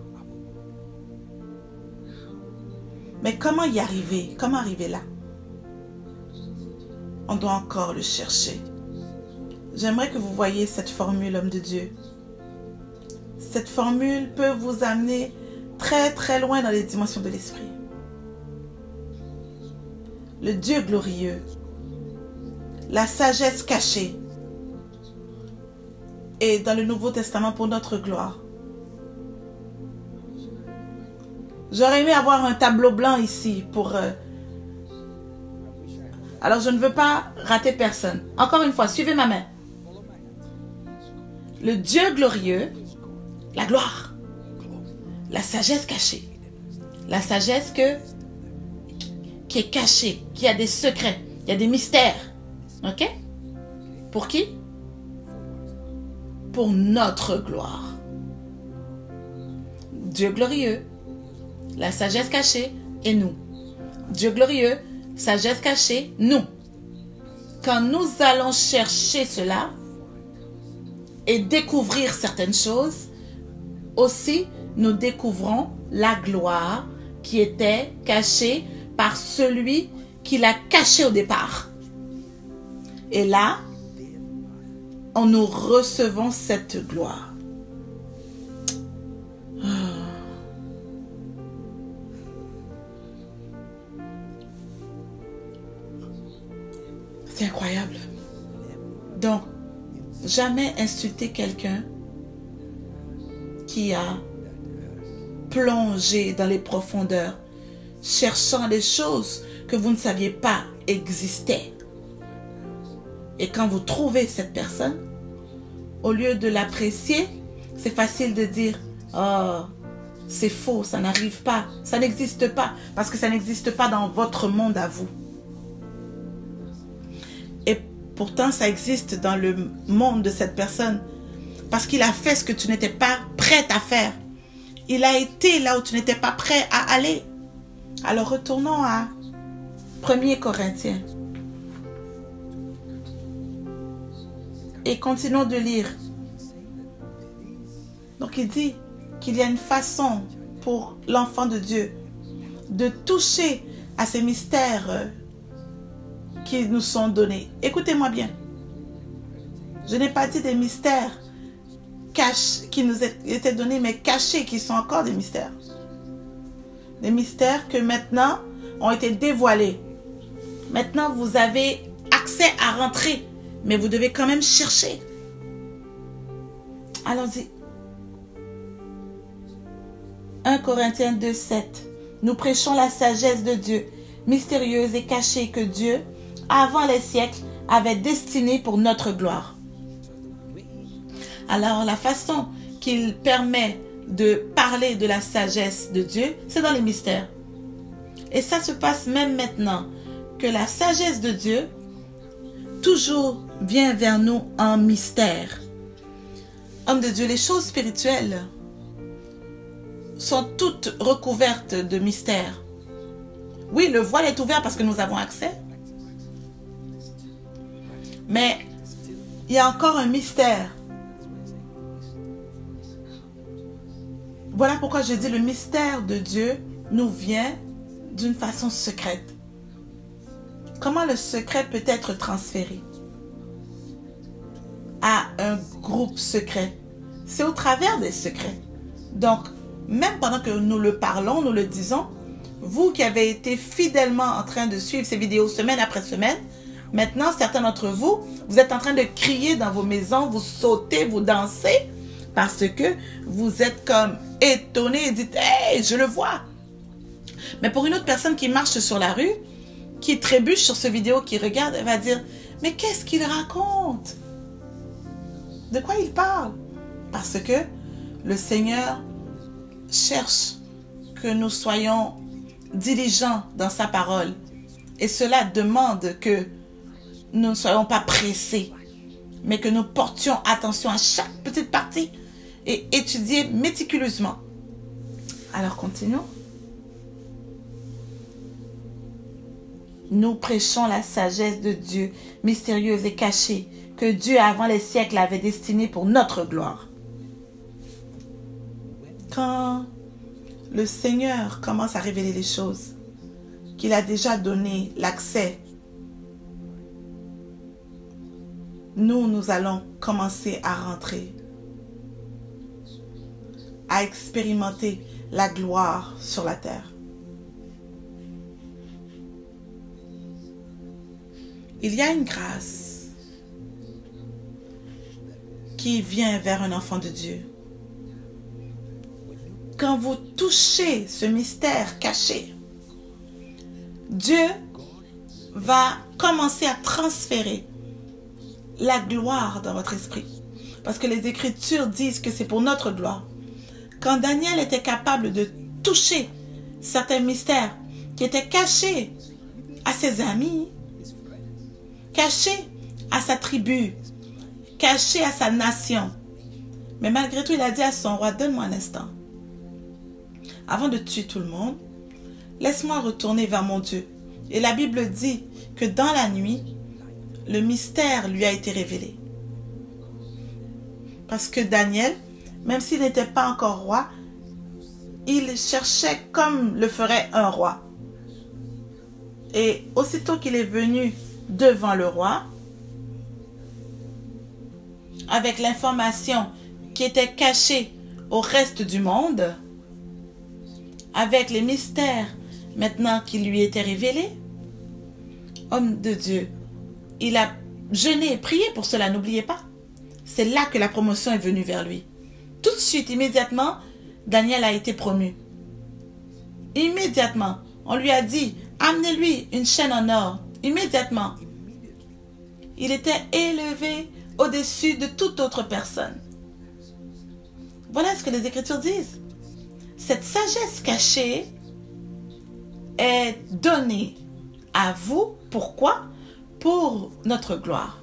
Mais comment y arriver? Comment arriver là? On doit encore le chercher. J'aimerais que vous voyiez cette formule, homme de Dieu. Cette formule peut vous amener très très loin dans les dimensions de l'esprit. Le Dieu glorieux, la sagesse cachée, et dans le Nouveau Testament pour notre gloire. J'aurais aimé avoir un tableau blanc ici pour... Alors je ne veux pas rater personne. Encore une fois, suivez ma main. Le Dieu glorieux, la gloire, la sagesse cachée. La sagesse qui est cachée, qui a des secrets, il y a des mystères. Ok? Pour qui? Pour notre gloire. Dieu glorieux, la sagesse cachée et nous. Dieu glorieux, sagesse cachée, nous. Quand nous allons chercher cela et découvrir certaines choses, aussi nous découvrons la gloire qui était cachée par celui qui l'a cachée au départ. Et là, nous recevons cette gloire. C'est incroyable. Donc, jamais insulter quelqu'un qui a plongé dans les profondeurs, cherchant des choses que vous ne saviez pas existaient. Et quand vous trouvez cette personne, au lieu de l'apprécier, c'est facile de dire « Oh, c'est faux, ça n'arrive pas, ça n'existe pas. » Parce que ça n'existe pas dans votre monde à vous. Et pourtant, ça existe dans le monde de cette personne. Parce qu'il a fait ce que tu n'étais pas prête à faire. Il a été là où tu n'étais pas prêt à aller. Alors retournons à 1er Corinthiens. Et continuons de lire. Donc il dit qu'il y a une façon pour l'enfant de Dieu de toucher à ces mystères qui nous sont donnés. Écoutez-moi bien. Je n'ai pas dit des mystères qui nous étaient donnés, mais cachés, qui sont encore des mystères. Des mystères que maintenant ont été dévoilés. Maintenant, vous avez accès à rentrer, mais vous devez quand même chercher. Allons-y. 1 Corinthiens 2, 7. Nous prêchons la sagesse de Dieu, mystérieuse et cachée que Dieu, avant les siècles, avait destinée pour notre gloire. Alors, la façon qu'il permet de parler de la sagesse de Dieu, c'est dans les mystères. Et ça se passe même maintenant, que la sagesse de Dieu toujours vient vers nous en mystère. Homme de Dieu, les choses spirituelles sont toutes recouvertes de mystères. Oui, le voile est ouvert parce que nous avons accès. Mais il y a encore un mystère. Voilà pourquoi je dis le mystère de Dieu nous vient d'une façon secrète. Comment le secret peut être transféré à un groupe secret? C'est au travers des secrets. Donc, même pendant que nous le parlons, nous le disons, vous qui avez été fidèlement en train de suivre ces vidéos semaine après semaine, maintenant, certains d'entre vous, vous êtes en train de crier dans vos maisons, vous sautez, vous dansez, parce que vous êtes comme étonnés et dites « Hey, je le vois !» Mais pour une autre personne qui marche sur la rue, qui trébuche sur ce vidéo, qui regarde, elle va dire « Mais qu'est-ce qu'il raconte? De quoi il parle ?» Parce que le Seigneur cherche que nous soyons diligents dans sa parole. Et cela demande que nous ne soyons pas pressés, mais que nous portions attention à chaque petite partie et étudier méticuleusement. Alors continuons. Nous prêchons la sagesse de Dieu, mystérieuse et cachée, que Dieu avant les siècles avait destinée pour notre gloire. Quand le Seigneur commence à révéler les choses, qu'il a déjà donné l'accès, nous allons commencer à rentrer, à expérimenter la gloire sur la terre. Il y a une grâce qui vient vers un enfant de Dieu. Quand vous touchez ce mystère caché, Dieu va commencer à transférer la gloire dans votre esprit. Parce que les Écritures disent que c'est pour notre gloire. Quand Daniel était capable de toucher certains mystères qui étaient cachés à ses amis, cachés à sa tribu, cachés à sa nation. Mais malgré tout, il a dit à son roi, donne-moi un instant. Avant de tuer tout le monde, laisse-moi retourner vers mon Dieu. Et la Bible dit que dans la nuit, le mystère lui a été révélé. Parce que Daniel, même s'il n'était pas encore roi, il cherchait comme le ferait un roi. Et aussitôt qu'il est venu devant le roi, avec l'information qui était cachée au reste du monde, avec les mystères maintenant qui lui étaient révélés, homme de Dieu, il a jeûné et prié pour cela, n'oubliez pas. C'est là que la promotion est venue vers lui. Tout de suite, immédiatement, Daniel a été promu. Immédiatement, on lui a dit, amenez-lui une chaîne en or. Immédiatement, il était élevé au-dessus de toute autre personne. Voilà ce que les Écritures disent. Cette sagesse cachée est donnée à vous. Pourquoi? Pour notre gloire.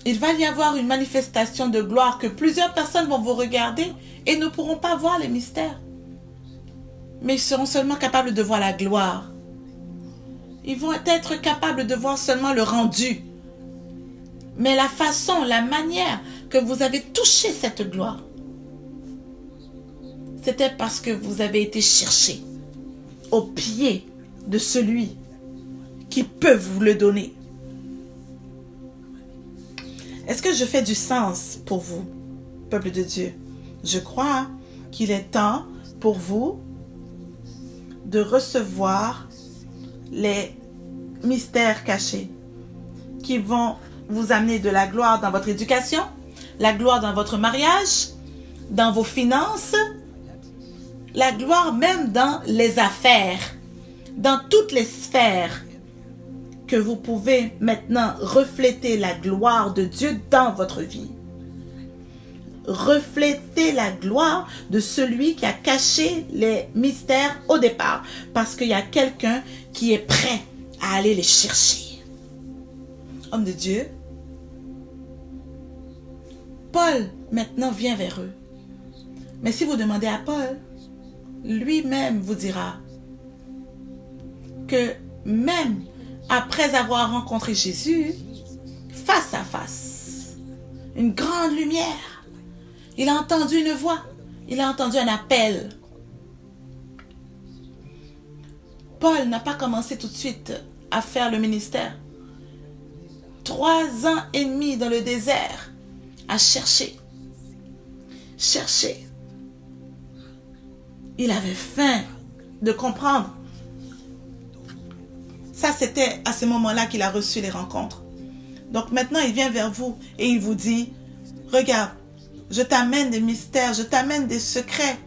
Il va y avoir une manifestation de gloire que plusieurs personnes vont vous regarder et ne pourront pas voir les mystères. Mais ils seront seulement capables de voir la gloire. Ils vont être capables de voir seulement le rendu. Mais la façon, la manière que vous avez touché cette gloire, c'était parce que vous avez été cherché aux pieds de celui qui peut vous le donner. Est-ce que je fais du sens pour vous, peuple de Dieu? Je crois qu'il est temps pour vous de recevoir les mystères cachés qui vont vous amener de la gloire dans votre éducation, la gloire dans votre mariage, dans vos finances, la gloire même dans les affaires, dans toutes les sphères, que vous pouvez maintenant refléter la gloire de Dieu dans votre vie. Refléter la gloire de celui qui a caché les mystères au départ, parce qu'il y a quelqu'un qui est prêt à aller les chercher. Homme de Dieu, Paul maintenant vient vers eux. Mais si vous demandez à Paul, lui-même vous dira que même après avoir rencontré Jésus, face à face, une grande lumière, il a entendu une voix, il a entendu un appel. Paul n'a pas commencé tout de suite à faire le ministère. 3 ans et demi dans le désert, à chercher. Chercher. Il avait faim de comprendre. Ça, c'était à ce moment-là qu'il a reçu les rencontres. Donc maintenant, il vient vers vous et il vous dit, regarde, je t'amène des mystères, je t'amène des secrets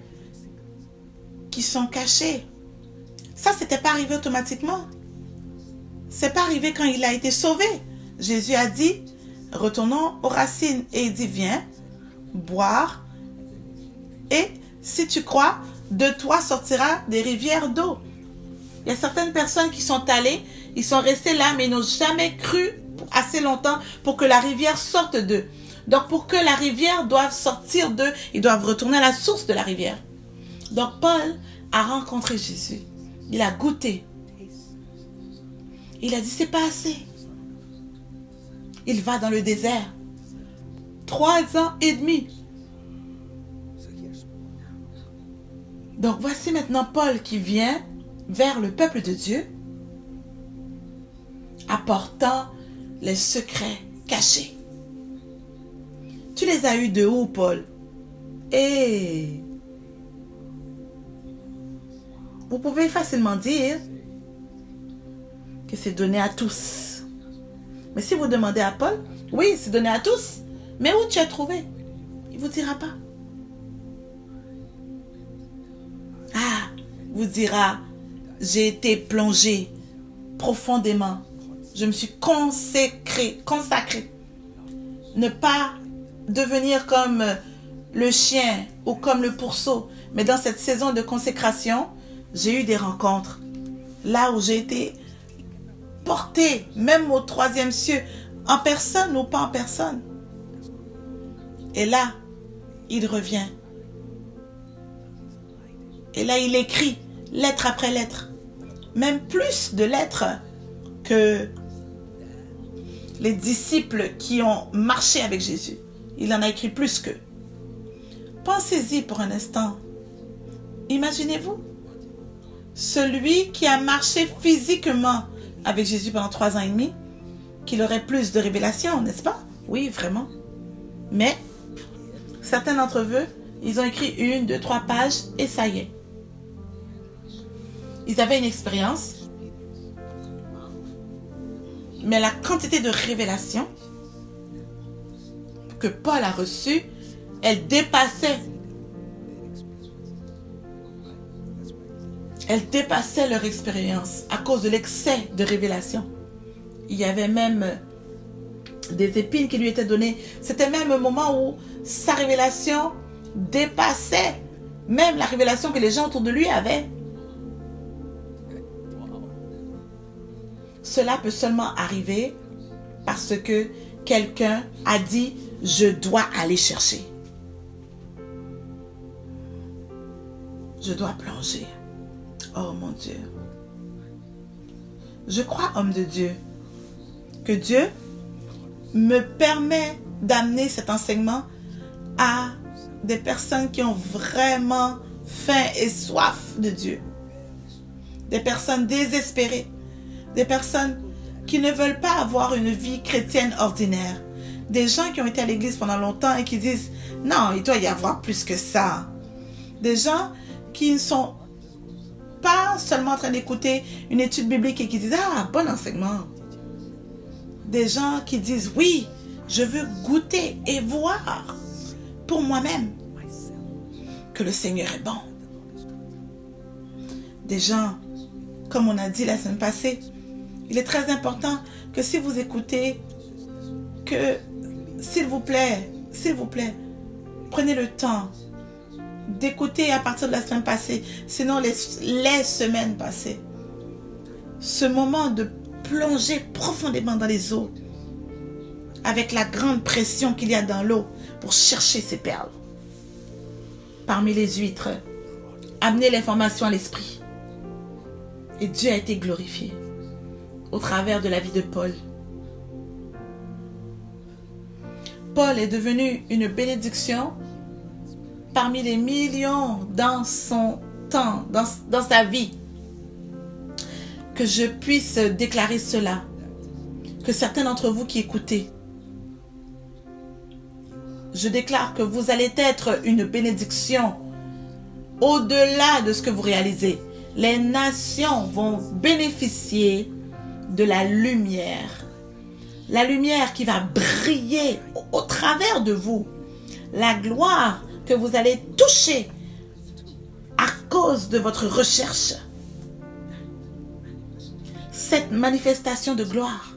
qui sont cachés. Ça, c'était pas arrivé automatiquement. C'est pas arrivé quand il a été sauvé. Jésus a dit, retournons aux racines. Et il dit, viens, boire. Et si tu crois, de toi sortira des rivières d'eau. Il y a certaines personnes qui sont allées, ils sont restés là, mais ils n'ont jamais cru assez longtemps pour que la rivière sorte d'eux. Donc, pour que la rivière doive sortir d'eux, ils doivent retourner à la source de la rivière. Donc, Paul a rencontré Jésus. Il a goûté. Il a dit, c'est pas assez. Il va dans le désert. 3 ans et demi. Donc, voici maintenant Paul qui vient vers le peuple de Dieu, apportant les secrets cachés. Tu les as eus de où, Paul? Et vous pouvez facilement dire que c'est donné à tous. Mais si vous demandez à Paul, oui, c'est donné à tous, mais où tu as trouvé? Il ne vous dira pas. Ah, vous dira, j'ai été plongé profondément. Je me suis consacré. Ne pas devenir comme le chien ou comme le pourceau. Mais dans cette saison de consécration, j'ai eu des rencontres. Là où j'ai été porté, même au 3e cieux, en personne ou pas en personne. Et là, il revient. Et là, il écrit lettre après lettre. Même plus de lettres que les disciples qui ont marché avec Jésus. Il en a écrit plus qu'eux. Pensez-y pour un instant. Imaginez-vous. Celui qui a marché physiquement avec Jésus pendant 3 ans et demi, qu'il aurait plus de révélations, n'est-ce pas? Oui, vraiment. Mais, certains d'entre eux, ils ont écrit 1, 2, 3 pages et ça y est. Ils avaient une expérience, mais la quantité de révélations que Paul a reçues, elle dépassait leur expérience à cause de l'excès de révélations. Il y avait même des épines qui lui étaient données. C'était même un moment où sa révélation dépassait même la révélation que les gens autour de lui avaient. Cela peut seulement arriver parce que quelqu'un a dit « Je dois aller chercher. Je dois plonger. » Oh mon Dieu. Je crois, homme de Dieu, que Dieu me permet d'amener cet enseignement à des personnes qui ont vraiment faim et soif de Dieu. des personnes désespérées, des personnes qui ne veulent pas avoir une vie chrétienne ordinaire, des gens qui ont été à l'église pendant longtemps et qui disent « Non, il doit y avoir plus que ça ». Des gens qui ne sont pas seulement en train d'écouter une étude biblique et qui disent « Ah, bon enseignement ». Des gens qui disent « Oui, je veux goûter et voir pour moi-même que le Seigneur est bon ». Des gens, comme on a dit la semaine passée, il est très important que si vous écoutez, que s'il vous plaît, prenez le temps d'écouter à partir de la semaine passée, sinon les semaines passées. Ce moment de plonger profondément dans les eaux, avec la grande pression qu'il y a dans l'eau pour chercher ces perles. Parmi les huîtres, amener l'information à l'esprit. Et Dieu a été glorifié au travers de la vie de Paul. Paul est devenu une bénédiction parmi les millions dans son temps, dans sa vie. Que je puisse déclarer cela. Que certains d'entre vous qui écoutez, je déclare que vous allez être une bénédiction au-delà de ce que vous réalisez. Les nations vont bénéficier de la lumière. La lumière qui va briller au travers de vous. La gloire que vous allez toucher à cause de votre recherche. Cette manifestation de gloire,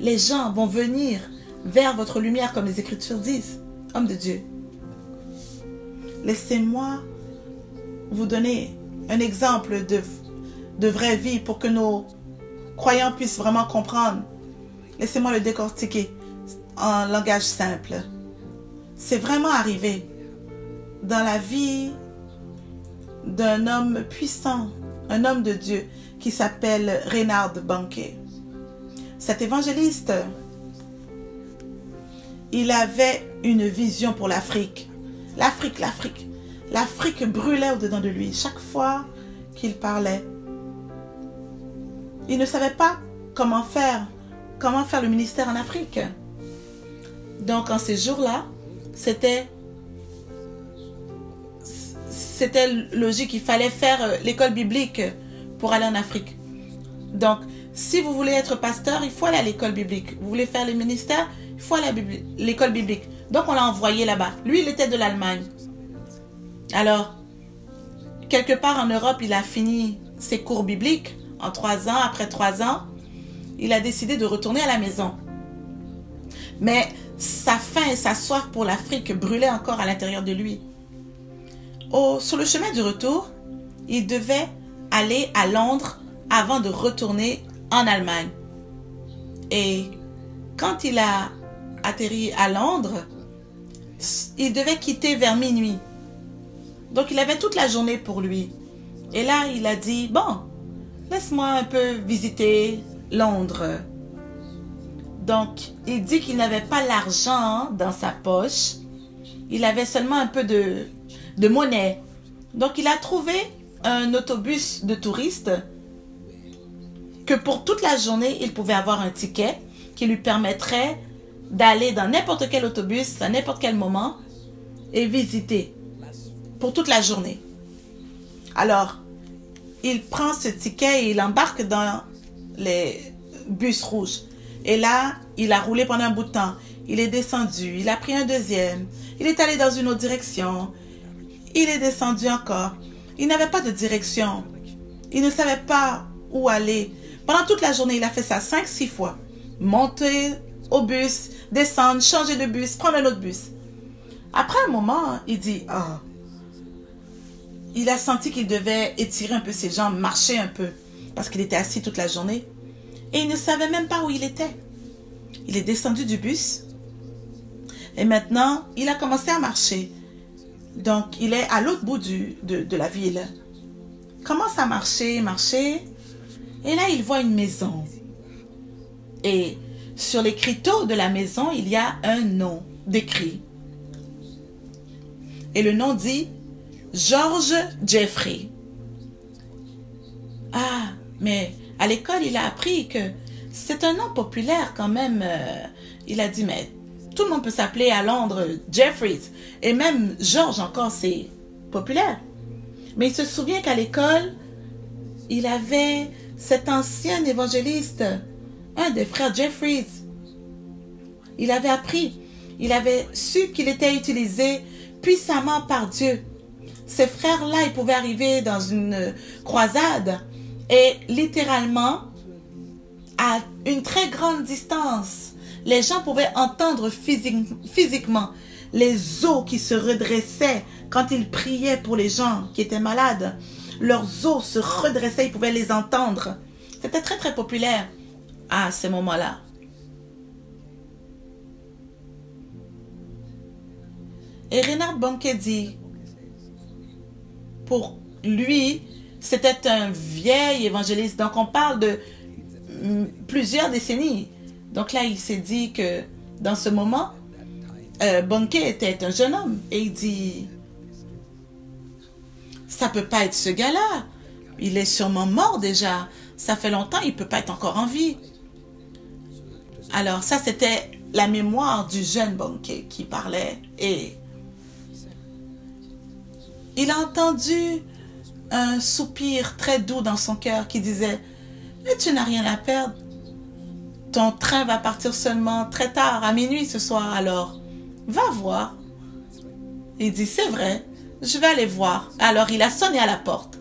les gens vont venir vers votre lumière comme les Écritures disent. Homme de Dieu, laissez-moi vous donner un exemple de vraie vie pour que nos croyants puissent vraiment comprendre. Laissez-moi le décortiquer en langage simple. C'est vraiment arrivé dans la vie d'un homme puissant, un homme de Dieu qui s'appelle Reinhard Bonnke. Cet évangéliste, il avait une vision pour l'Afrique. L'Afrique brûlait au-dedans de lui chaque fois qu'il parlait. Il ne savait pas comment faire le ministère en Afrique. Donc en ces jours-là, c'était logique, il fallait faire l'école biblique pour aller en Afrique. Donc, si vous voulez être pasteur, il faut aller à l'école biblique. Vous voulez faire le ministère, il faut aller à l'école biblique. Donc, on l'a envoyé là-bas. Lui, il était de l'Allemagne. Alors, quelque part en Europe, il a fini ses cours bibliques en 3 ans. Après 3 ans, il a décidé de retourner à la maison. Mais sa faim et sa soif pour l'Afrique brûlaient encore à l'intérieur de lui. Sur le chemin du retour, il devait aller à Londres avant de retourner en Allemagne. Et quand il a atterri à Londres, il devait quitter vers minuit. Donc il avait toute la journée pour lui. Et là, il a dit, bon, laisse-moi un peu visiter Londres. Donc, il dit qu'il n'avait pas l'argent dans sa poche. Il avait seulement un peu de monnaie. Donc, il a trouvé un autobus de touristes que pour toute la journée, il pouvait avoir un ticket qui lui permettrait d'aller dans n'importe quel autobus, à n'importe quel moment, et visiter pour toute la journée. Alors, il prend ce ticket et il embarque dans les bus rouges. Et là, il a roulé pendant un bout de temps. Il est descendu, il a pris un deuxième. Il est allé dans une autre direction. Il est descendu encore. Il n'avait pas de direction. Il ne savait pas où aller. Pendant toute la journée, il a fait ça 5-6 fois. Monter au bus, descendre, changer de bus, prendre un autre bus. Après un moment, il dit, oh. Il a senti qu'il devait étirer un peu ses jambes, marcher un peu, parce qu'il était assis toute la journée. Et il ne savait même pas où il était. Il est descendu du bus. Et maintenant, il a commencé à marcher. Donc, il est à l'autre bout de la ville. Commence à marcher. Et là, il voit une maison. Et sur l'écriteau de la maison, il y a un nom décrit. Et le nom dit George Jeffrey. Ah, mais à l'école, il a appris que c'est un nom populaire quand même. Il a dit, mais tout le monde peut s'appeler à Londres Jeffries. Et même George encore, c'est populaire. Mais il se souvient qu'à l'école, il avait cet ancien évangéliste, un des frères Jeffries. Il avait appris, il avait su qu'il était utilisé puissamment par Dieu. Ces frères-là, ils pouvaient arriver dans une croisade et littéralement, à une très grande distance, les gens pouvaient entendre physiquement les os qui se redressaient quand ils priaient pour les gens qui étaient malades. Leurs os se redressaient, ils pouvaient les entendre. C'était très très populaire à ce moment-là. Et Reinhard Bonnke dit, pour lui, c'était un vieil évangéliste. Donc on parle de plusieurs décennies. Donc là, il s'est dit que dans ce moment, Bonnke était un jeune homme. Et il dit, ça peut pas être ce gars-là. Il est sûrement mort déjà. Ça fait longtemps, il peut pas être encore en vie. Alors ça, c'était la mémoire du jeune Bonnke qui parlait. Et il a entendu un soupir très doux dans son cœur qui disait, mais tu n'as rien à perdre. Ton train va partir seulement très tard, à minuit ce soir, alors va voir. Il dit, c'est vrai, je vais aller voir. Alors il a sonné à la porte.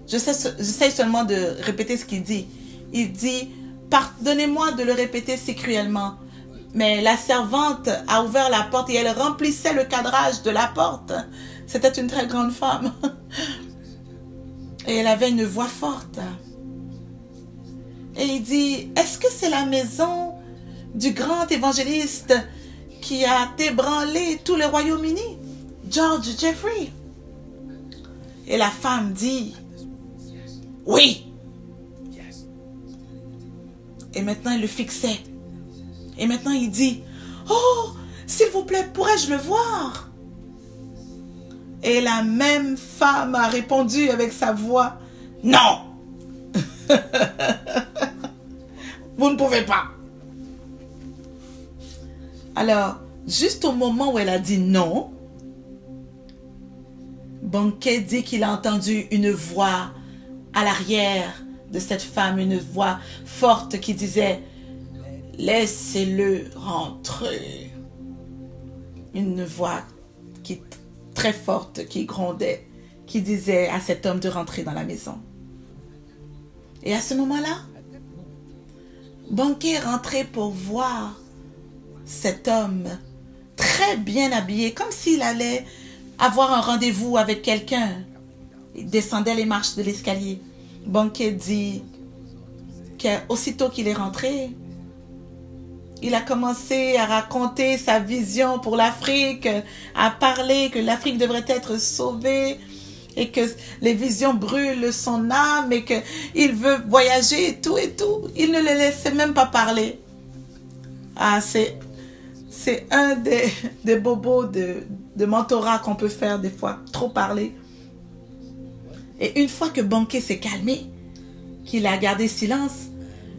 J'essaie seulement de répéter ce qu'il dit. Il dit, pardonnez-moi de le répéter si cruellement, mais la servante a ouvert la porte et elle remplissait le cadrage de la porte. C'était une très grande femme. Et elle avait une voix forte. Et il dit, est-ce que c'est la maison du grand évangéliste qui a ébranlé tout le Royaume-Uni, George Jeffrey? Et la femme dit, oui. Et maintenant, il le fixait. Et maintenant, il dit, oh, s'il vous plaît, pourrais-je le voir? Et la même femme a répondu avec sa voix, non. Vous ne pouvez pas. Alors, juste au moment où elle a dit non, Bonnke dit qu'il a entendu une voix à l'arrière de cette femme, une voix forte qui disait, laissez-le rentrer. Une voix qui très forte, qui grondait, qui disait à cet homme de rentrer dans la maison. Et à ce moment-là, Bonnke est rentré pour voir cet homme très bien habillé, comme s'il allait avoir un rendez-vous avec quelqu'un. Il descendait les marches de l'escalier. Bonnke dit qu'aussitôt qu'il est rentré, il a commencé à raconter sa vision pour l'Afrique, à parler que l'Afrique devrait être sauvée et que les visions brûlent son âme et qu'il veut voyager et tout et tout. Il ne le laissait même pas parler. Ah, c'est un des bobos de mentorat qu'on peut faire des fois, trop parler. Et une fois que Bonnke s'est calmé, qu'il a gardé silence,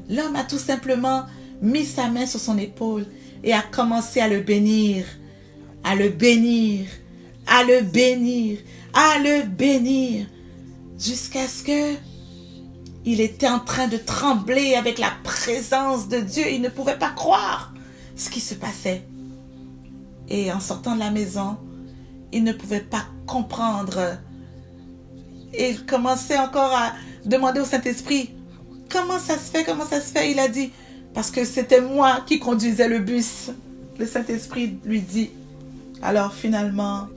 l'homme a tout simplement mis sa main sur son épaule et a commencé à le bénir, à le bénir, à le bénir, à le bénir, jusqu'à ce que il était en train de trembler avec la présence de Dieu. Il ne pouvait pas croire ce qui se passait. Et en sortant de la maison, il ne pouvait pas comprendre. Et il commençait encore à demander au Saint-Esprit, comment ça se fait, comment ça se fait? Il a dit, parce que c'était moi qui conduisais le bus. Le Saint-Esprit lui dit. Alors finalement,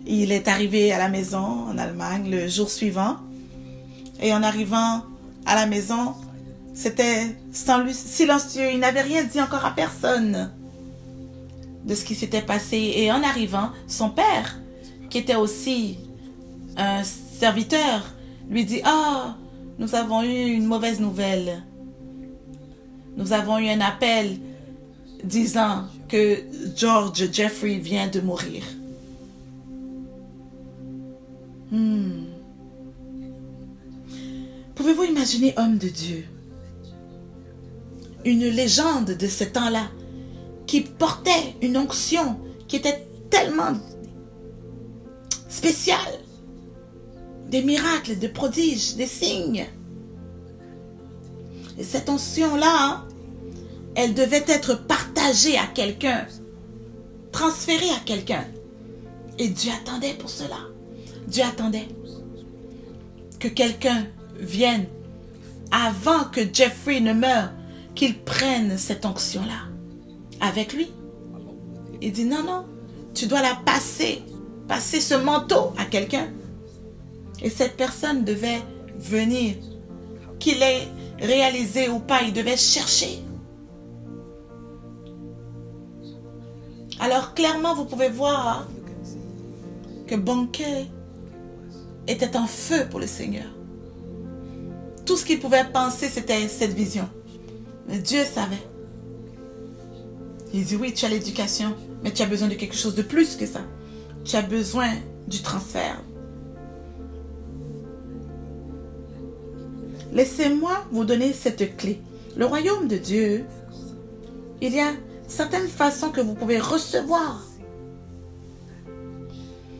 il est arrivé à la maison en Allemagne le jour suivant. Et en arrivant à la maison, c'était silencieux. Il n'avait rien dit encore à personne de ce qui s'était passé. Et en arrivant, son père, qui était aussi un serviteur, lui dit, ah, nous avons eu une mauvaise nouvelle. Nous avons eu un appel disant que George Jeffrey vient de mourir. Pouvez-vous imaginer homme de Dieu, une légende de ce temps-là, qui portait une onction qui était tellement spéciale, des miracles, des prodiges, des signes. Et cette onction-là, elle devait être partagée à quelqu'un, transférée à quelqu'un. Et Dieu attendait pour cela. Dieu attendait que quelqu'un vienne avant que Jeffrey ne meure, qu'il prenne cette onction-là avec lui. Il dit non, non, tu dois la passer ce manteau à quelqu'un. Et cette personne devait venir, qu'il ait réalisé ou pas, il devait chercher. Alors clairement, vous pouvez voir que Bonnke était en feu pour le Seigneur. Tout ce qu'il pouvait penser, c'était cette vision. Mais Dieu savait. Il dit oui, tu as l'éducation, mais tu as besoin de quelque chose de plus que ça. Tu as besoin du transfert. Laissez-moi vous donner cette clé. Le royaume de Dieu, il y a certaines façons que vous pouvez recevoir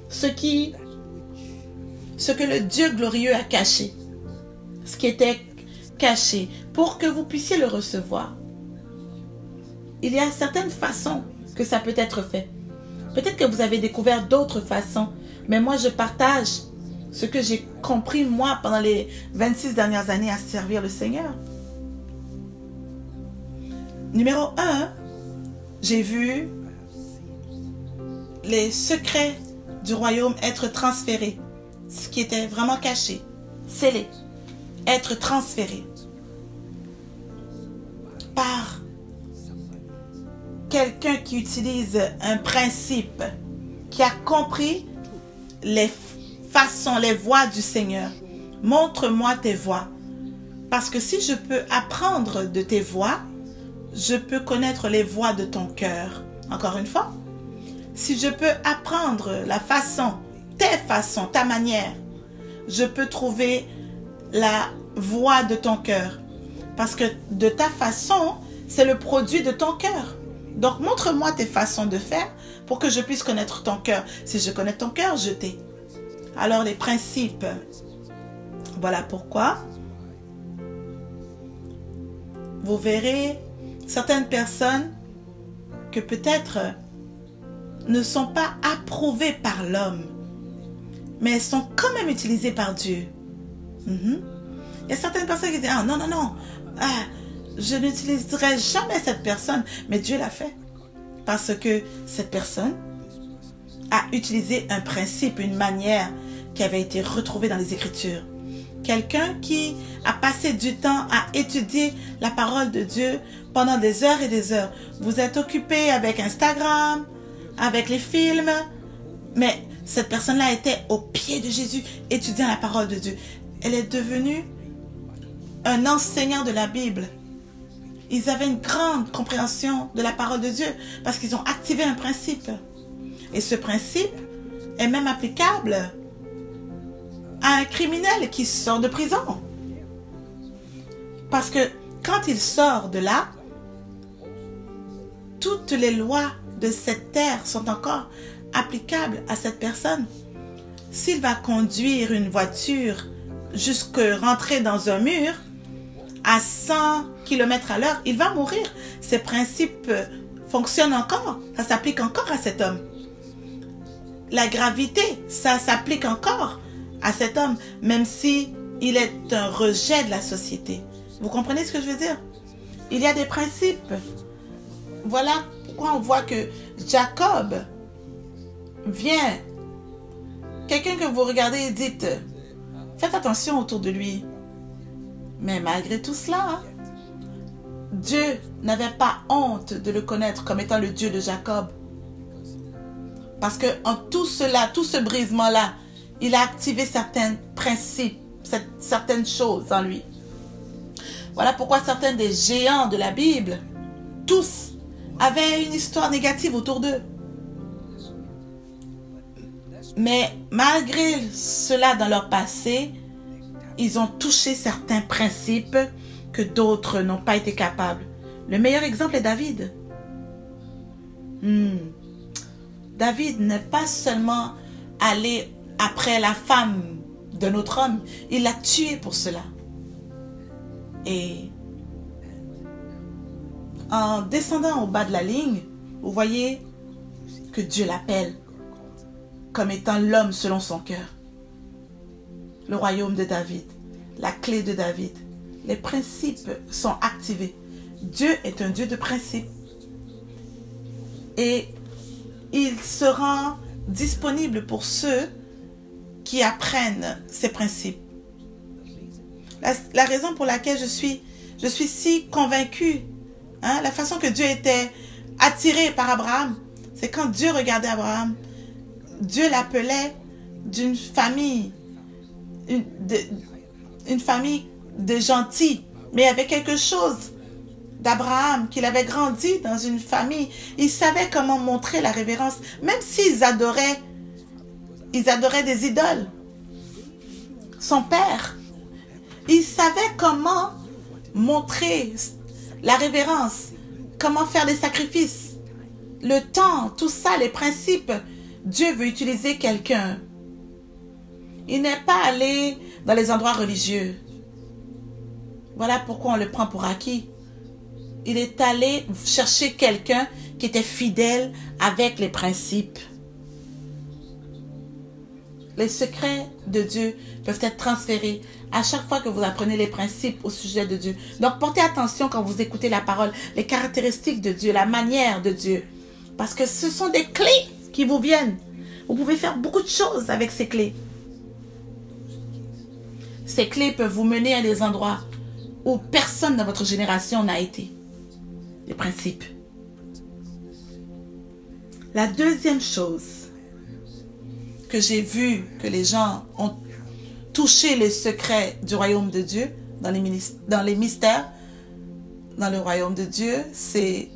ce que le Dieu glorieux a caché, ce qui était caché, pour que vous puissiez le recevoir. Il y a certaines façons que ça peut être fait. Peut-être que vous avez découvert d'autres façons, mais moi je partage ce que j'ai compris moi pendant les 26 dernières années à servir le Seigneur. Numéro 1, j'ai vu les secrets du royaume être transférés, ce qui était vraiment caché, scellé, être transféré par quelqu'un qui utilise un principe, qui a compris les façons, les voies du Seigneur. Montre-moi tes voies. Parce que si je peux apprendre de tes voies, je peux connaître les voies de ton cœur. Encore une fois, si je peux apprendre la façon, tes façons, ta manière, je peux trouver la voie de ton cœur. Parce que de ta façon, c'est le produit de ton cœur. Donc, montre-moi tes façons de faire pour que je puisse connaître ton cœur. Si je connais ton cœur, je t'ai. Alors, les principes. Voilà pourquoi. Vous verrez certaines personnes que peut-être ne sont pas approuvées par l'homme, mais elles sont quand même utilisées par Dieu. Il y a certaines personnes qui disent « Ah, non, non, non, je n'utiliserai jamais cette personne. » Mais Dieu l'a fait. Parce que cette personne a utilisé un principe, une manière qui avait été retrouvée dans les Écritures. Quelqu'un qui a passé du temps à étudier la parole de Dieu pendant des heures et des heures. Vous êtes occupé avec Instagram, avec les films, mais cette personne-là était au pied de Jésus, étudiant la parole de Dieu. Elle est devenue un enseignant de la Bible. Ils avaient une grande compréhension de la parole de Dieu parce qu'ils ont activé un principe. Et ce principe est même applicable à un criminel qui sort de prison. Parce que quand il sort de là, toutes les lois de cette terre sont encore applicables à cette personne. S'il va conduire une voiture jusque rentrer dans un mur à 100 km à l'heure, il va mourir. Ces principes fonctionnent encore. Ça s'applique encore à cet homme. La gravité, ça s'applique encore à cet homme, même si il est un rejet de la société. Vous comprenez ce que je veux dire? Il y a des principes. Voilà pourquoi on voit que Jacob vient. Quelqu'un que vous regardez et dites, faites attention autour de lui. Mais malgré tout cela, Dieu n'avait pas honte de le connaître comme étant le Dieu de Jacob. Parce que en tout cela, tout ce brisement-là, il a activé certains principes, certaines choses en lui. Voilà pourquoi certains des géants de la Bible, tous, avaient une histoire négative autour d'eux. Mais malgré cela dans leur passé, ils ont touché certains principes que d'autres n'ont pas été capables. Le meilleur exemple est David. David n'est pas seulement allé après la femme d'un autre homme, il l'a tué pour cela. Et en descendant au bas de la ligne, vous voyez que Dieu l'appelle comme étant l'homme selon son cœur. Le royaume de David, la clé de David, les principes sont activés. Dieu est un Dieu de principes. Et il se rend disponible pour ceux qui apprennent ces principes. La raison pour laquelle je suis si convaincue, la façon que Dieu était attiré par Abraham, c'est quand Dieu regardait Abraham, Dieu l'appelait d'une famille, une famille de gentils, mais il y avait quelque chose d'Abraham, qu'il avait grandi dans une famille. Il savait comment montrer la révérence, même s'ils adoraient des idoles. Son père, il savait comment montrer la révérence, comment faire des sacrifices, le temps, tout ça, les principes. Dieu veut utiliser quelqu'un. Il n'est pas allé dans les endroits religieux. Voilà pourquoi on le prend pour acquis. Il est allé chercher quelqu'un qui était fidèle avec les principes. Les secrets de Dieu peuvent être transférés à chaque fois que vous apprenez les principes au sujet de Dieu. Donc, portez attention quand vous écoutez la parole, les caractéristiques de Dieu, la manière de Dieu. Parce que ce sont des clés qui vous viennent. Vous pouvez faire beaucoup de choses avec ces clés. Ces clés peuvent vous mener à des endroits où personne dans votre génération n'a été. Les principes. La deuxième chose que j'ai vu que les gens ont touché les secrets du royaume de Dieu, dans les mystères, dans le royaume de Dieu, c'est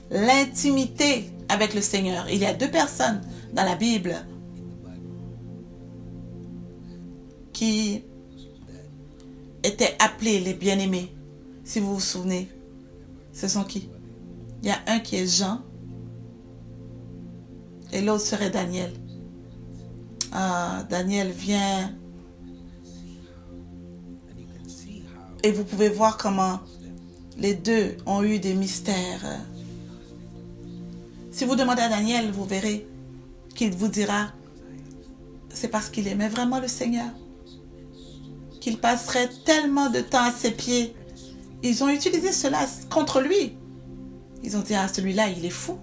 l'intimité avec le Seigneur. Il y a 2 personnes dans la Bible qui étaient appelées les bien-aimés. Si vous vous souvenez, ce sont qui? Il y a un qui est Jean et l'autre serait Daniel. Daniel vient et vous pouvez voir comment les deux ont eu des mystères. Si vous demandez à Daniel, vous verrez qu'il vous dira c'est parce qu'il aimait vraiment le Seigneur qu'il passerait tellement de temps à ses pieds. Ils ont utilisé cela contre lui. Ils ont dit, celui-là, il est fou.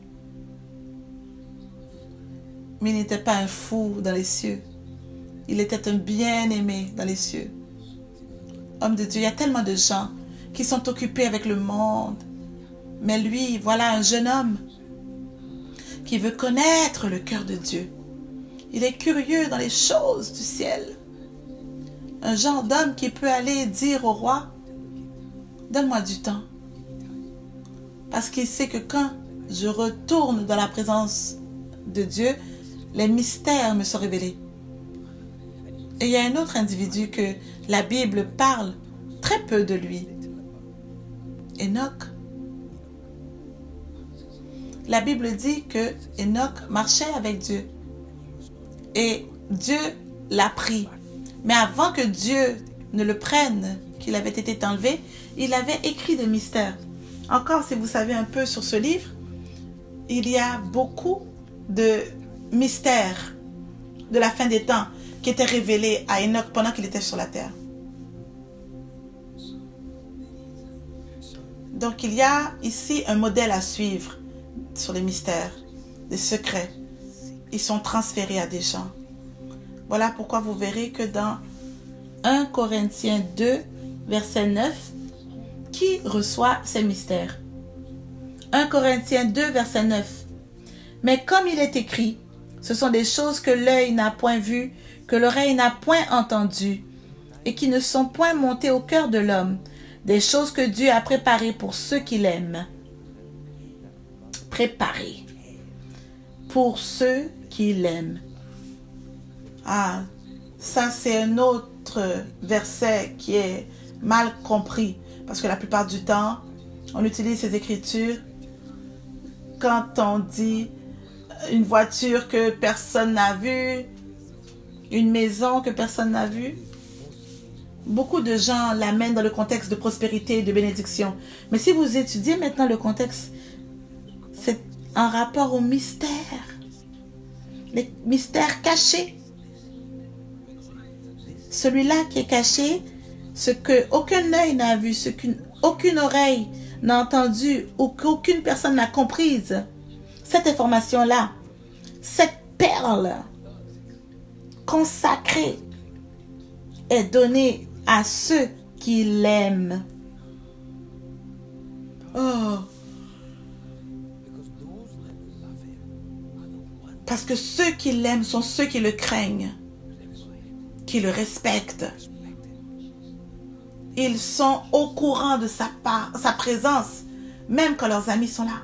Mais il n'était pas un fou dans les cieux. Il était un bien-aimé dans les cieux. Homme de Dieu, il y a tellement de gens qui sont occupés avec le monde. Mais lui, voilà un jeune homme qui veut connaître le cœur de Dieu. Il est curieux dans les choses du ciel. Un genre d'homme qui peut aller dire au roi, donne-moi du temps. Parce qu'il sait que quand je retourne dans la présence de Dieu, les mystères me sont révélés. Et il y a un autre individu que la Bible parle très peu de lui. Enoch. La Bible dit que Enoch marchait avec Dieu. Et Dieu l'a pris. Mais avant que Dieu ne le prenne, qu'il avait été enlevé, il avait écrit des mystères. Encore, si vous savez un peu sur ce livre, il y a beaucoup de mystères de la fin des temps qui étaient révélés à Enoch pendant qu'il était sur la terre. Donc, il y a ici un modèle à suivre sur les mystères, les secrets. Ils sont transférés à des gens. Voilà pourquoi vous verrez que dans 1 Corinthiens 2, verset 9, qui reçoit ces mystères? 1 Corinthiens 2, verset 9. Mais comme il est écrit, ce sont des choses que l'œil n'a point vues, que l'oreille n'a point entendues, et qui ne sont point montées au cœur de l'homme, des choses que Dieu a préparées pour ceux qui l'aiment. Préparées. pour ceux qui l'aiment. Ah, ça c'est un autre verset qui est mal compris. Parce que la plupart du temps, on utilise ces écritures quand on dit une voiture que personne n'a vue, une maison que personne n'a vue. Beaucoup de gens l'amènent dans le contexte de prospérité et de bénédiction. Mais si vous étudiez maintenant le contexte, c'est en rapport au mystère. Les mystères cachés. Celui-là qui est caché, ce que aucun œil n'a vu, ce qu'aucune oreille n'a entendu ou qu'aucune personne n'a comprise. Cette information-là, cette perle consacrée est donnée à ceux qui l'aiment. Oh. Parce que ceux qui l'aiment sont ceux qui le craignent, qui le respectent. Ils sont au courant de sa présence, même quand leurs amis sont là.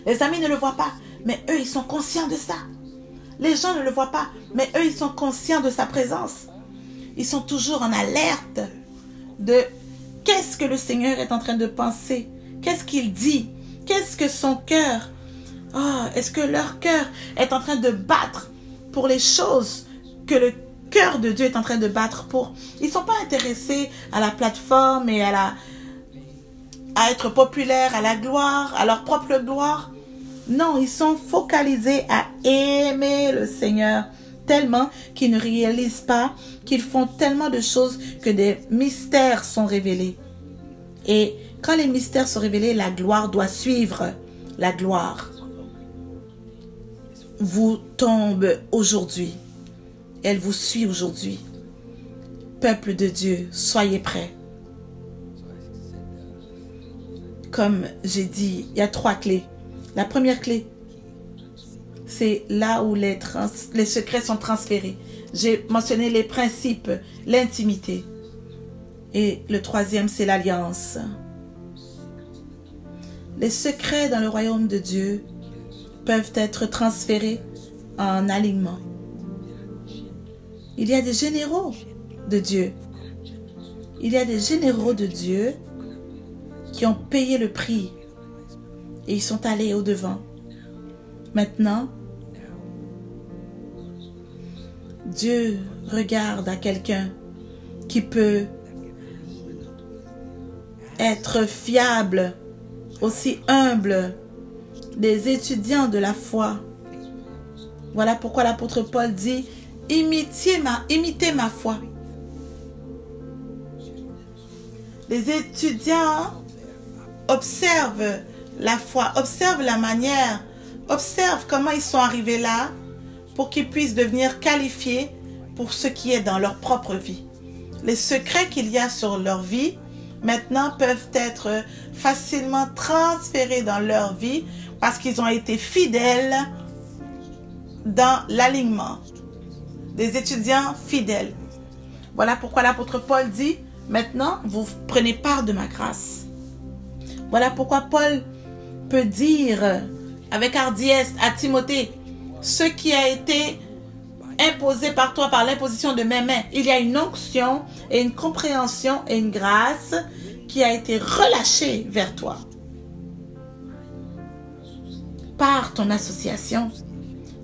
Les amis ne le voient pas, mais eux, ils sont conscients de ça. Les gens ne le voient pas, mais eux, ils sont conscients de sa présence. Ils sont toujours en alerte de qu'est-ce que le Seigneur est en train de penser, qu'est-ce qu'il dit, qu'est-ce que son cœur, est-ce que leur cœur est en train de battre pour les choses que le cœur de Dieu est en train de battre pour. Ils ne sont pas intéressés à la plateforme et à être populaires, à la gloire, à leur propre gloire. Non, ils sont focalisés à aimer le Seigneur tellement qu'ils ne réalisent pas qu'ils font tellement de choses que des mystères sont révélés. Et quand les mystères sont révélés, la gloire doit suivre. La gloire vous tombe aujourd'hui. Elle vous suit aujourd'hui. Peuple de Dieu, soyez prêts. Comme j'ai dit, il y a 3 clés. La première clé, c'est là où les secrets sont transférés. J'ai mentionné les principes, l'intimité. Et le 3e, c'est l'alliance. Les secrets dans le royaume de Dieu peuvent être transférés en alignement. Il y a des généraux de Dieu. Il y a des généraux de Dieu qui ont payé le prix et ils sont allés au-devant. Maintenant, Dieu regarde à quelqu'un qui peut être fiable, aussi humble, des étudiants de la foi. Voilà pourquoi l'apôtre Paul dit « Imitez ma foi ». Les étudiants observent la foi, observent la manière, observent comment ils sont arrivés là pour qu'ils puissent devenir qualifiés pour ce qui est dans leur propre vie. Les secrets qu'il y a sur leur vie, maintenant, peuvent être facilement transférés dans leur vie parce qu'ils ont été fidèles dans l'alignement. Des étudiants fidèles. Voilà pourquoi l'apôtre Paul dit, maintenant, vous prenez part de ma grâce. Voilà pourquoi Paul peut dire avec hardiesse à Timothée, ce qui a été imposé par toi par l'imposition de mes mains. Il y a une onction et une compréhension et une grâce qui a été relâchée vers toi par ton association,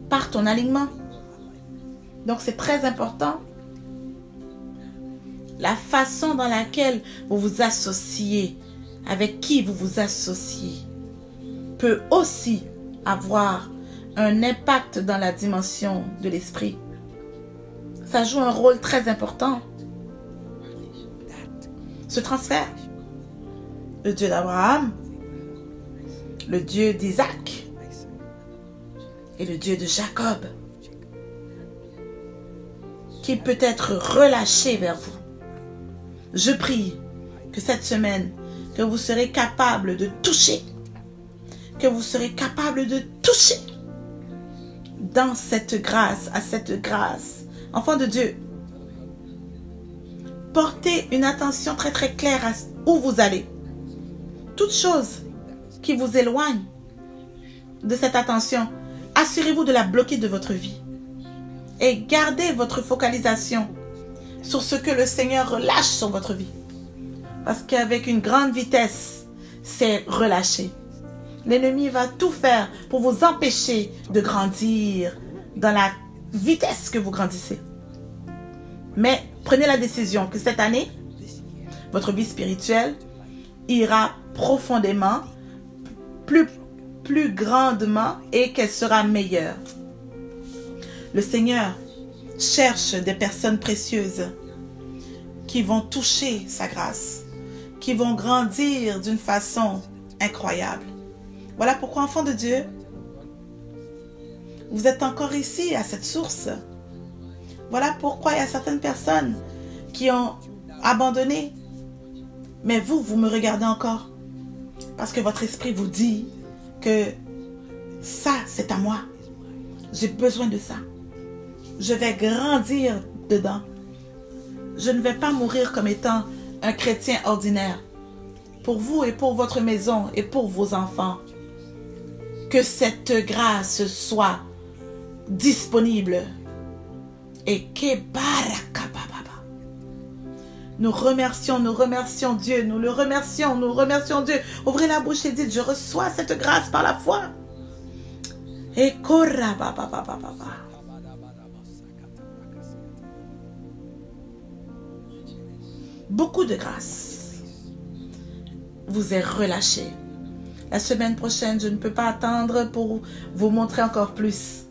par ton alignement. Donc c'est très important. La façon dans laquelle vous vous associez, avec qui vous vous associez, peut aussi avoir un impact dans la dimension de l'esprit. Ça joue un rôle très important. Ce transfert, le Dieu d'Abraham, le Dieu d'Isaac et le Dieu de Jacob, qui peut être relâché vers vous. Je prie que cette semaine, que vous serez capable de toucher, que vous serez capable de toucher dans cette grâce, à cette grâce. Enfants de Dieu, portez une attention très très claire à où vous allez. Toute chose qui vous éloigne de cette attention Assurez-vous de la bloquer de votre vie. Et gardez votre focalisation sur ce que le Seigneur relâche sur votre vie. Parce qu'avec une grande vitesse, c'est relâché. L'ennemi va tout faire pour vous empêcher de grandir dans la vitesse que vous grandissez. Mais prenez la décision que cette année, votre vie spirituelle ira profondément, plus grandement et qu'elle sera meilleure. Le Seigneur cherche des personnes précieuses qui vont toucher sa grâce, qui vont grandir d'une façon incroyable. Voilà pourquoi, enfants de Dieu, vous êtes encore ici à cette source. Voilà pourquoi il y a certaines personnes qui ont abandonné. Mais vous, vous me regardez encore. Parce que votre esprit vous dit que ça, c'est à moi. J'ai besoin de ça. Je vais grandir dedans. Je ne vais pas mourir comme étant un chrétien ordinaire. Pour vous et pour votre maison et pour vos enfants, que cette grâce soit disponible. Et que barakababa. Nous remercions Dieu, nous le remercions Dieu. Ouvrez la bouche et dites, je reçois cette grâce par la foi. Et korababababa. Beaucoup de grâce vous est relâchée. La semaine prochaine, je ne peux pas attendre pour vous montrer encore plus.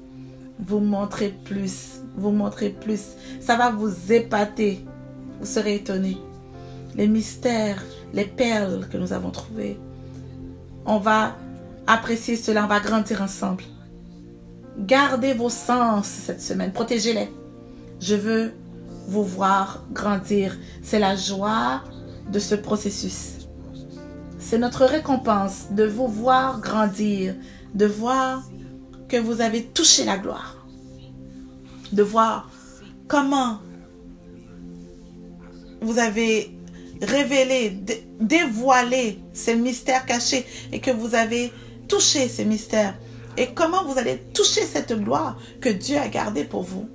Vous montrer plus. Ça va vous épater. Vous serez étonnés. Les mystères, les perles que nous avons trouvées. On va apprécier cela, on va grandir ensemble. Gardez vos sens cette semaine, protégez-les. Je veux vous voir grandir. C'est la joie de ce processus. C'est notre récompense de vous voir grandir, de voir que vous avez touché la gloire, de voir comment vous avez révélé, dévoilé ces mystères cachés et que vous avez touché ces mystères et comment vous allez toucher cette gloire que Dieu a gardée pour vous.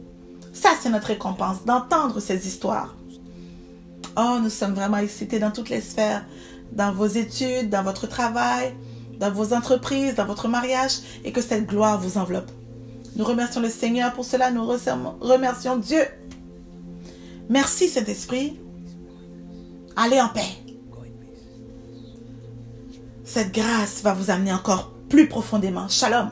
Ça, c'est notre récompense, d'entendre ces histoires. Oh, nous sommes vraiment excités dans toutes les sphères, dans vos études, dans votre travail, dans vos entreprises, dans votre mariage, et que cette gloire vous enveloppe. Nous remercions le Seigneur pour cela, nous remercions Dieu. Merci Saint-Esprit. Allez en paix. Cette grâce va vous amener encore plus profondément. Shalom.